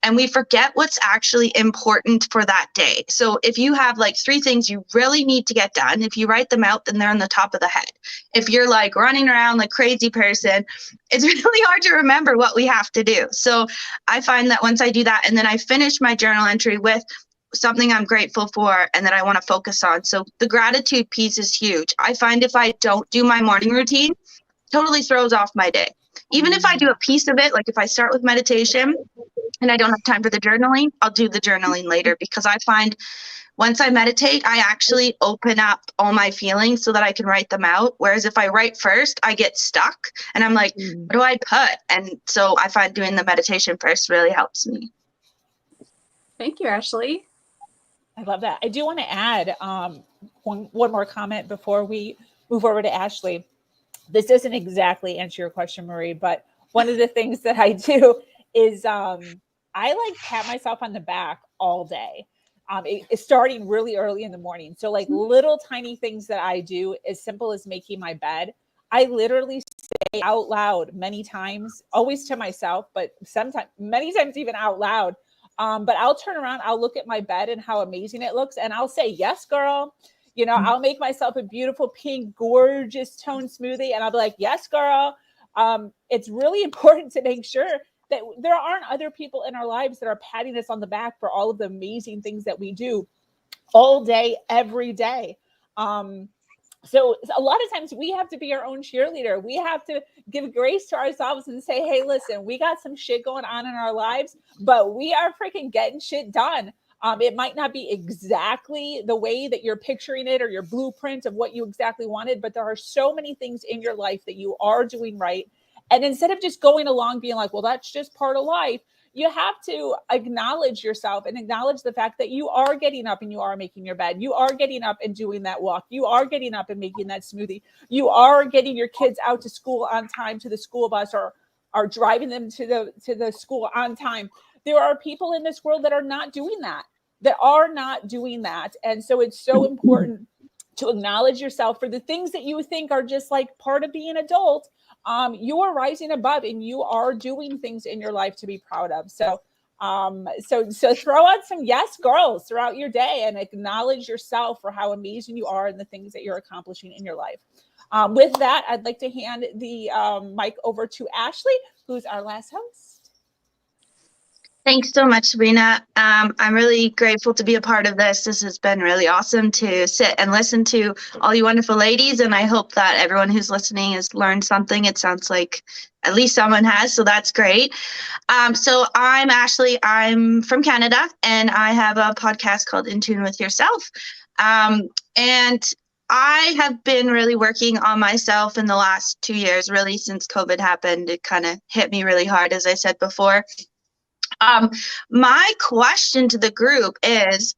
and we forget what's actually important for that day. So if you have like 3 things you really need to get done, if you write them out, then they're on the top of the head. If you're like running around like crazy person, it's really hard to remember what we have to do. So I find that once I do that, and then I finish my journal entry with something I'm grateful for and that I want to focus on. So the gratitude piece is huge. I find if I don't do my morning routine, totally throws off my day. Even if I do a piece of it, like if I start with meditation and I don't have time for the journaling, I'll do the journaling later, because I find once I meditate, I actually open up all my feelings so that I can write them out. Whereas if I write first, I get stuck and I'm like, what do I put? And so I find doing the meditation first really helps me. Thank you, Ashley. I love that. I do want to add one more comment before we move over to Ashley. This doesn't exactly answer your question, Marie, but one of the things that I do is I like pat myself on the back all day. It's starting really early in the morning. So like little tiny things that I do, as simple as making my bed, I literally say out loud many times, always to myself, but sometimes, many times even out loud. But I'll turn around, I'll look at my bed and how amazing it looks, and I'll say, yes, girl. You know, I'll make myself a beautiful pink, gorgeous tone smoothie, and I'll be like, yes, girl. It's really important to make sure that there aren't other people in our lives that are patting us on the back for all of the amazing things that we do all day, every day. So a lot of times we have to be our own cheerleader. We have to give grace to ourselves and say, hey, listen, we got some shit going on in our lives, but we are freaking getting shit done. It might not be exactly the way that you're picturing it or your blueprint of what you exactly wanted, but there are so many things in your life that you are doing right. And instead of just going along being like, well, that's just part of life, you have to acknowledge yourself and acknowledge the fact that you are getting up and you are making your bed. You are getting up and doing that walk. You are getting up and making that smoothie. You are getting your kids out to school on time, to the school bus, or are driving them to the school on time. There are people in this world that are not doing that, And so it's so important to acknowledge yourself for the things that you think are just like part of being an adult. You are rising above and you are doing things in your life to be proud of. So throw out some yes girls throughout your day and acknowledge yourself for how amazing you are and the things that you're accomplishing in your life. With that, I'd like to hand the mic over to Ashley, who's our last host. Thanks so much, Sabrina. I'm really grateful to be a part of this. This has been really awesome to sit and listen to all you wonderful ladies, and I hope that everyone who's listening has learned something. It sounds like at least someone has, so that's great. So I'm Ashley. I'm from Canada, and I have a podcast called In Tune With Yourself. And I have been really working on myself in the last 2 years, really since COVID happened. It kind of hit me really hard, as I said before. My question to the group is,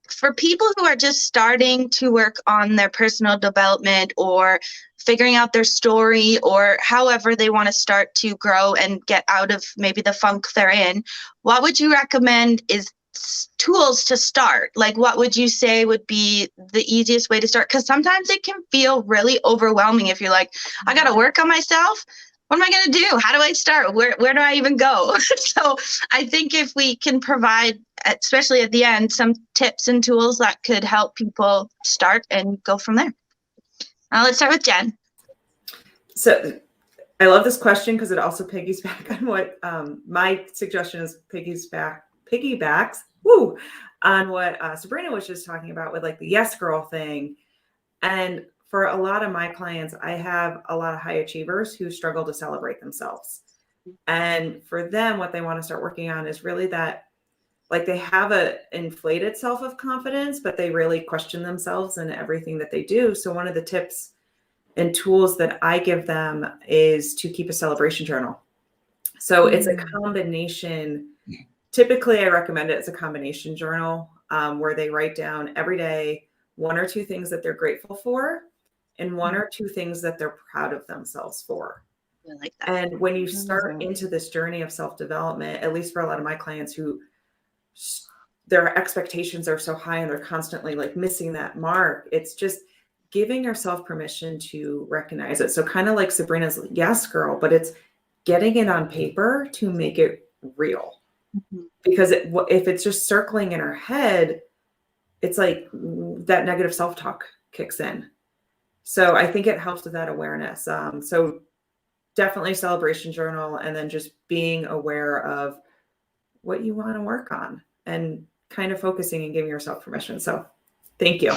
for people who are just starting to work on their personal development or figuring out their story, or however they want to start to grow and get out of maybe the funk they're in, what would you recommend is tools to start? Like, what would you say would be the easiest way to start? Because sometimes it can feel really overwhelming if you're like, I got to work on myself. What am I going to do? How do I start? Where do I even go? So I think if we can provide, especially at the end, some tips and tools that could help people start and go from there. Let's start with Jenn. So I love this question because it also piggybacks on what my suggestion is piggybacks on what Sabrina was just talking about with like the yes girl thing. And for a lot of my clients, I have a lot of high achievers who struggle to celebrate themselves. And for them, what they want to start working on is really that, like, they have a inflated self of confidence, but they really question themselves and everything that they do. So one of the tips and tools that I give them is to keep a celebration journal. So it's a combination. Typically, I recommend it as a combination journal where they write down every day 1 or 2 things that they're grateful for and 1 or 2 things that they're proud of themselves for. I like that. And when you start into this journey of self-development, at least for a lot of my clients who their expectations are so high and they're constantly like missing that mark, it's just giving yourself permission to recognize it. So kind of like Sabrina's yes girl, but it's getting it on paper to make it real. Because if it's just circling in our head, it's like that negative self-talk kicks in. So I think it helps with that awareness. So definitely celebration journal, and then just being aware of what you want to work on and kind of focusing and giving yourself permission. So thank you.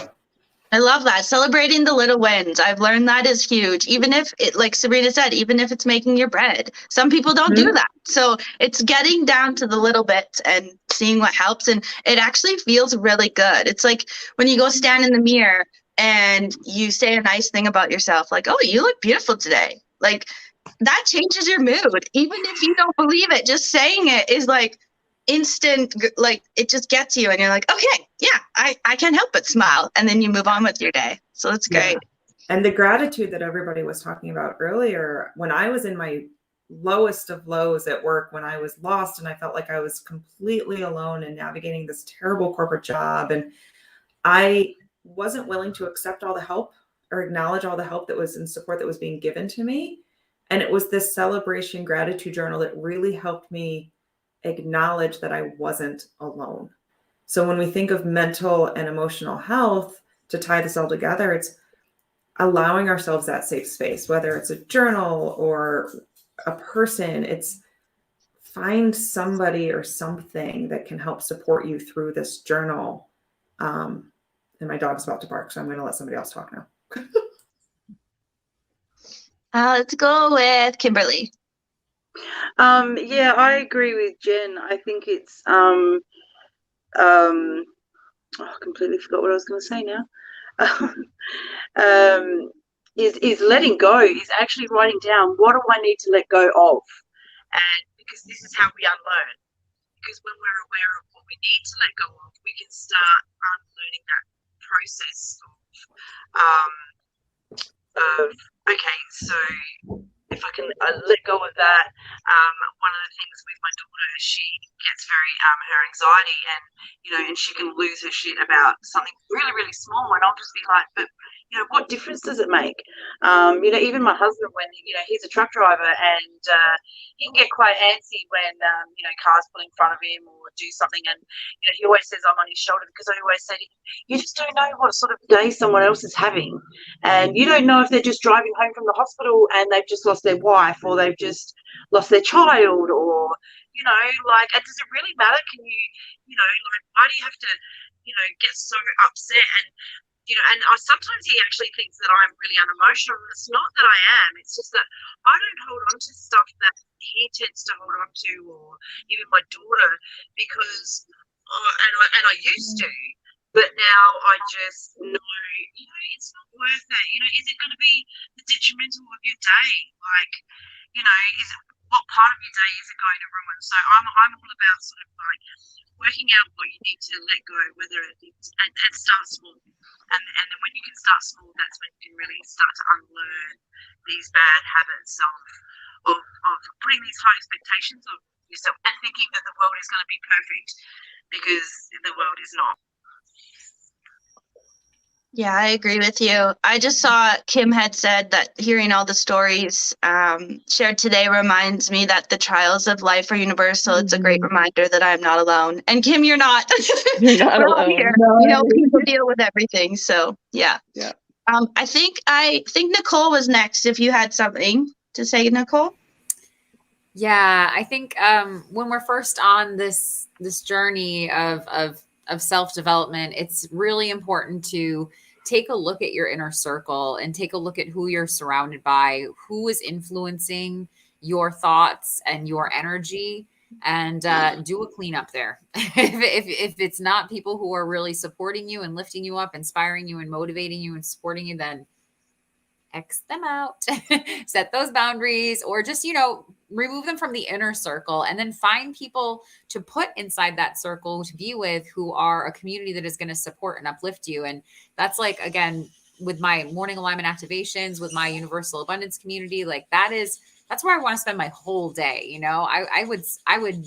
I love that. Celebrating the little wins. I've learned that is huge. Even if it, like Sabrina said, even if it's making your bread, some people don't do that. So it's getting down to the little bits and seeing what helps. And it actually feels really good. It's like when you go stand in the mirror and you say a nice thing about yourself, like, oh, you look beautiful today. Like that changes your mood. Even if you don't believe it, just saying it is like instant, like it just gets you and you're like, okay, yeah, I can't help but smile. And then you move on with your day. So that's great. Yeah. And the gratitude that everybody was talking about earlier, when I was in my lowest of lows at work, when I was lost and I felt like I was completely alone and navigating this terrible corporate job, and I wasn't willing to accept all the help or acknowledge all the help that was in support that was being given to me. And it was this celebration gratitude journal that really helped me acknowledge that I wasn't alone. So when we think of mental and emotional health, to tie this all together, it's allowing ourselves that safe space, whether it's a journal or a person. It's find somebody or something that can help support you through this journal. And my dog's about to bark, so I'm going to let somebody else talk now. Let's go with Kimberly. Yeah, I agree with Jen. I think it's I completely forgot what I was going to say now. Is letting go, is actually writing down what do I need to let go of, and because this is how we unlearn. Because when we're aware of what we need to let go of, we can start unlearning that process of okay, so if I can let go of that, one of the things with my daughter, she gets very her anxiety, and and she can lose her shit about something really, really small, and I'll just be like, but what difference does it make? Even my husband, when he's a truck driver, and he can get quite antsy when cars pull in front of him or do something, and he always says I'm on his shoulder, because I always say to him, you just don't know what sort of day someone else is having, and you don't know if they're just driving home from the hospital and they've just lost their wife, or they've just lost their child, or and does it really matter? Can you why do you have to get so upset? And sometimes he actually thinks that I'm really unemotional. And it's not that I am. It's just that I don't hold on to stuff that he tends to hold on to, or even my daughter, because, and I used to, but now I just know, it's not worth it. Is it going to be the detrimental of your day? Like, what part of your day is it going to ruin? So I'm all about sort of like working out what you need to let go, whether it's, and start small. And then when you can start small, that's when you can really start to unlearn these bad habits of putting these high expectations of yourself and thinking that the world is going to be perfect, because the world is not. Yeah, I agree with you. I just saw Kim had said that hearing all the stories shared today reminds me that the trials of life are universal. It's a great reminder that I'm not alone. And Kim, you're not. You're not We're all alone. here. No. People deal with everything. So yeah. Yeah. I think Nicole was next. If you had something to say, Nicole. Yeah, I think when we're first on this journey of self-development, it's really important to take a look at your inner circle and take a look at who you're surrounded by, who is influencing your thoughts and your energy, and do a cleanup there. if it's not people who are really supporting you and lifting you up, inspiring you and motivating you and supporting you, then X them out, set those boundaries, or just, remove them from the inner circle, and then find people to put inside that circle to be with, who are a community that is going to support and uplift you. And that's like, again, with my morning alignment activations, with my universal abundance community, like that's where I want to spend my whole day. I would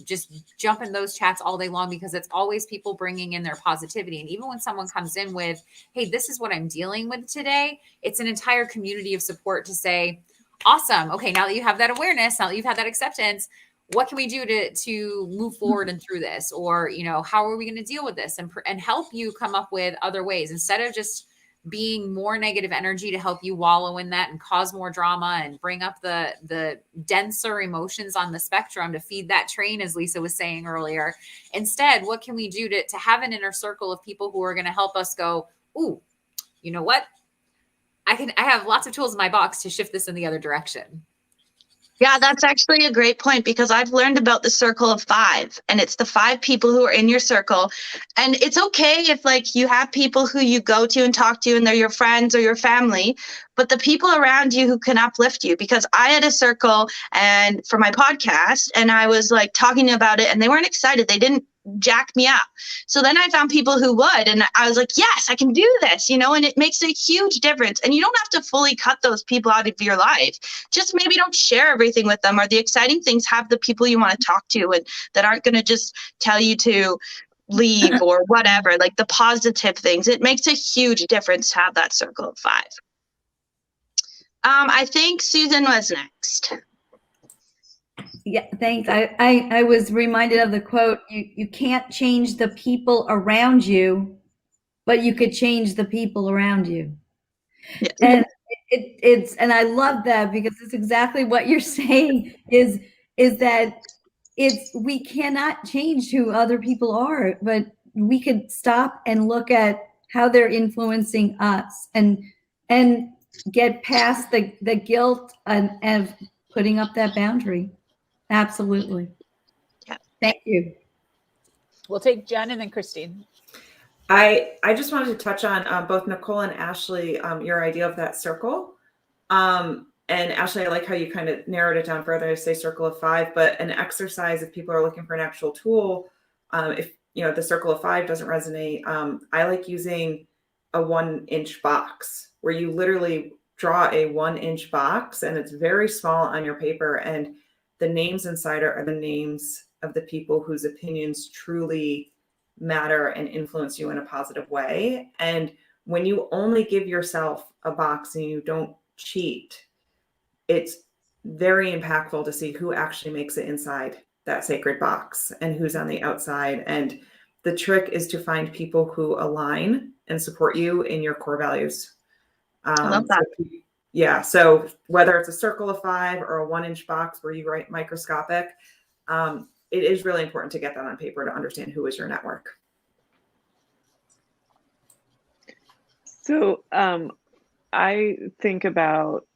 just jump in those chats all day long, because it's always people bringing in their positivity. And even when someone comes in with, hey, this is what I'm dealing with today, it's an entire community of support to say, awesome. Okay. Now that you have that awareness, now that you've had that acceptance, what can we do to move forward and through this? Or, you know, how are we going to deal with this, and help you come up with other ways instead of just being more negative energy to help you wallow in that and cause more drama and bring up the denser emotions on the spectrum to feed that train, as Lisa was saying earlier. Instead, what can we do to have an inner circle of people who are going to help us go, ooh, you know what? I have lots of tools in my box to shift this in the other direction. Yeah, that's actually a great point, because I've learned about the circle of 5, and it's the 5 people who are in your circle. And it's okay if like you have people who you go to and talk to and they're your friends or your family, but the people around you who can uplift you, because I had a circle and for my podcast, and I was like talking about it and they weren't excited. They didn't jack me up. So then I found people who would, and I was like, yes, I can do this, you know, and it makes a huge difference. And you don't have to fully cut those people out of your life. Just maybe don't share everything with them, or the exciting things, have the people you want to talk to and that aren't going to just tell you to leave or whatever, like the positive things. It makes a huge difference to have that circle of 5. I think Susan was next. Yeah, thanks. I was reminded of the quote, you can't change the people around you, but you could change the people around you. Yeah. And and I love that, because it's exactly what you're saying is that we cannot change who other people are, but we could stop and look at how they're influencing us and get past the guilt and putting up that boundary. Absolutely. Yeah. Thank you. We'll take Jenn and then Christine. I just wanted to touch on both Nicole and Ashley, your idea of that circle. And Ashley, I like how you kind of narrowed it down further to say circle of 5, but an exercise, if people are looking for an actual tool, if you know the circle of 5 doesn't resonate, I like using a 1-inch box where you literally draw a 1-inch box, and it's very small on your paper, and the names inside are the names of the people whose opinions truly matter and influence you in a positive way. And when you only give yourself a box and you don't cheat, it's very impactful to see who actually makes it inside that sacred box and who's on the outside. And the trick is to find people who align and support you in your core values. I love that. Yeah. So whether it's a circle of 5 or a 1-inch box where you write microscopic, it is really important to get that on paper to understand who is your network. So I think about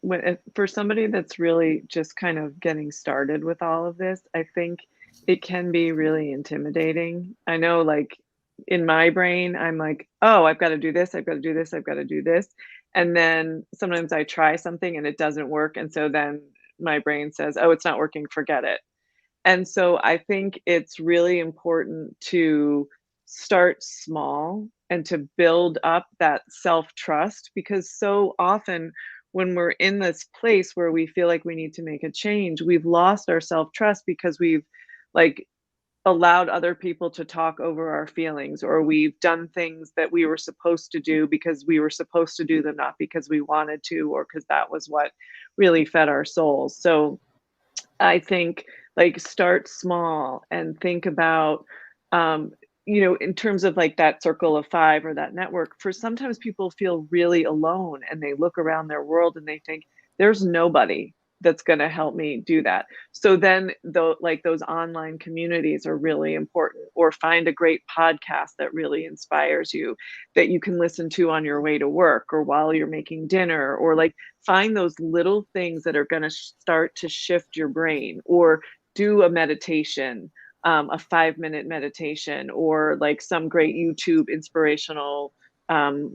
for somebody that's really just kind of getting started with all of this, I think it can be really intimidating. I know, like in my brain, I'm like, oh, I've got to do this, I've got to do this, I've got to do this. And then sometimes I try something and it doesn't work. And so then my brain says, oh, it's not working, forget it. And so I think it's really important to start small and to build up that self-trust, because so often when we're in this place where we feel like we need to make a change, we've lost our self-trust because we've like allowed other people to talk over our feelings, or we've done things that we were supposed to do because we were supposed to do them, not because we wanted to, or because that was what really fed our souls. So I think like start small and think about, you know, in terms of like that circle of 5 or that network. For sometimes people feel really alone and they look around their world and they think there's nobody that's going to help me do that. So then like those online communities are really important, or find a great podcast that really inspires you that you can listen to on your way to work or while you're making dinner, or like find those little things that are going to start to shift your brain, or do a meditation, a 5-minute meditation, or like some great YouTube inspirational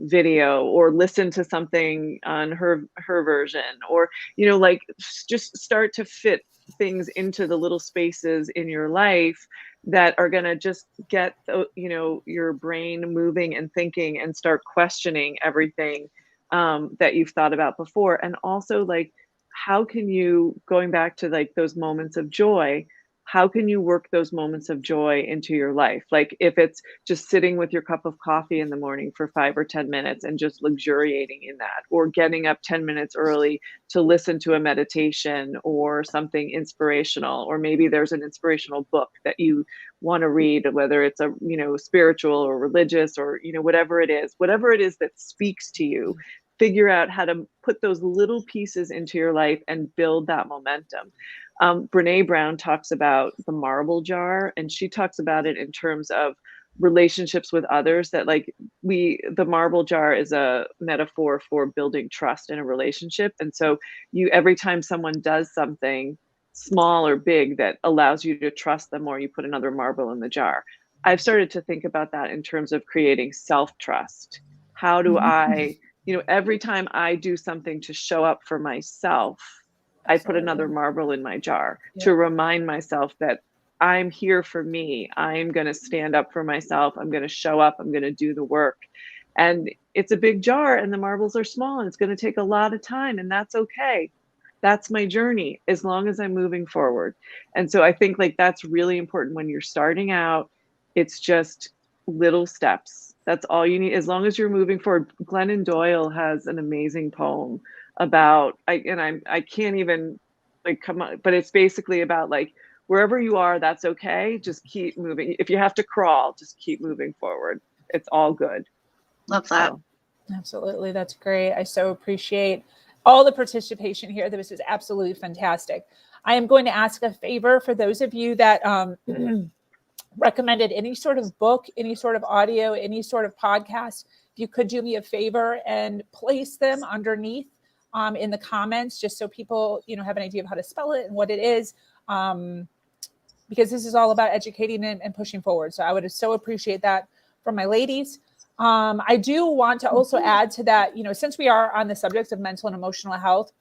video, or listen to something on her version, or, you know, like just start to fit things into the little spaces in your life that are going to just get, you know, your brain moving and thinking and start questioning everything that you've thought about before. And also, like, how can you, going back to like those moments of joy, how can you work those moments of joy into your life? Like if it's just sitting with your cup of coffee in the morning for 5 or 10 minutes and just luxuriating in that, or getting up 10 minutes early to listen to a meditation or something inspirational, or maybe there's an inspirational book that you want to read, whether it's a, you know, spiritual or religious or, you know, whatever it is that speaks to you. Figure out how to put those little pieces into your life and build that momentum. Brene Brown talks about the marble jar, and she talks about it in terms of relationships with others, that like the marble jar is a metaphor for building trust in a relationship. And so every time someone does something small or big that allows you to trust them more, you put another marble in the jar. I've started to think about that in terms of creating self-trust. How do I, you know, every time I do something to show up for myself, I put another marble in my jar to remind myself that I'm here for me. I'm going to stand up for myself. I'm going to show up. I'm going to do the work. And it's a big jar and the marbles are small and it's going to take a lot of time, and that's okay. That's my journey as long as I'm moving forward. And so I think like that's really important when you're starting out. It's just little steps. That's all you need. As long as you're moving forward. Glennon Doyle has an amazing poem about, I can't even like come on, but it's basically about like, wherever you are, that's okay. Just keep moving. If you have to crawl, just keep moving forward. It's all good. Love that. So. Absolutely. That's great. I so appreciate all the participation here. This is absolutely fantastic. I am going to ask a favor for those of you that recommended any sort of book, any sort of audio, any sort of podcast. If you could do me a favor and place them underneath in the comments, just so people, you know, have an idea of how to spell it and what it is. Because this is all about educating and pushing forward. So I would so appreciate that from my ladies. I do want to also add to that, you know, since we are on the subject of mental and emotional health,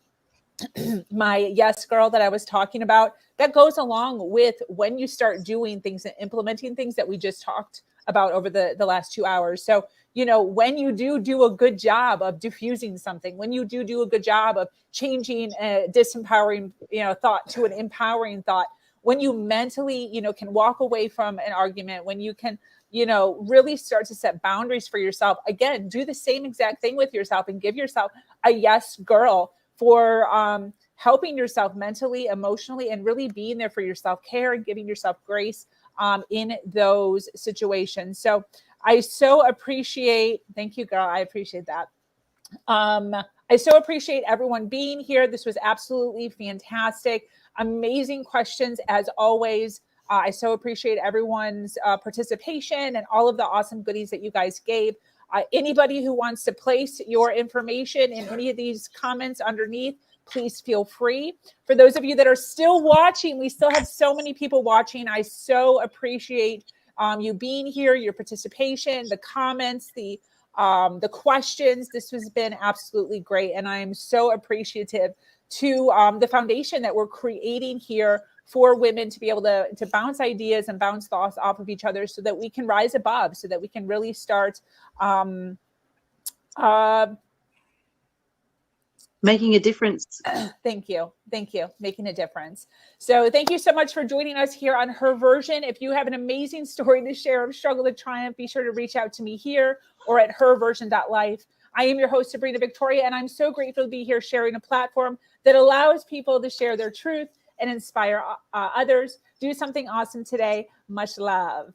my yes girl that I was talking about, that goes along with when you start doing things and implementing things that we just talked about over the last 2 hours. So, you know, when you do a good job of diffusing something, when you do a good job of changing a disempowering, you know, thought to an empowering thought, when you mentally, you know, can walk away from an argument, when you can, you know, really start to set boundaries for yourself, again, do the same exact thing with yourself and give yourself a yes girl for helping yourself mentally, emotionally, and really being there for your self-care and giving yourself grace in those situations. So I so appreciate, thank you, girl. I appreciate that. I so appreciate everyone being here. This was absolutely fantastic. Amazing questions as always. I so appreciate everyone's participation and all of the awesome goodies that you guys gave. Anybody who wants to place your information in any of these comments underneath, please feel free. For those of you that are still watching, we still have so many people watching. I so appreciate you being here, your participation, the comments, the questions. This has been absolutely great. And I'm so appreciative to the foundation that we're creating here for women to be able to bounce ideas and bounce thoughts off of each other so that we can rise above, so that we can really start making a difference. Thank you. Making a difference. So thank you so much for joining us here on Her Version. If you have an amazing story to share of struggle to triumph, be sure to reach out to me here or at herversion.life. I am your host, Sabrina Victoria, and I'm so grateful to be here sharing a platform that allows people to share their truth and inspire others. Do something awesome today. Much love.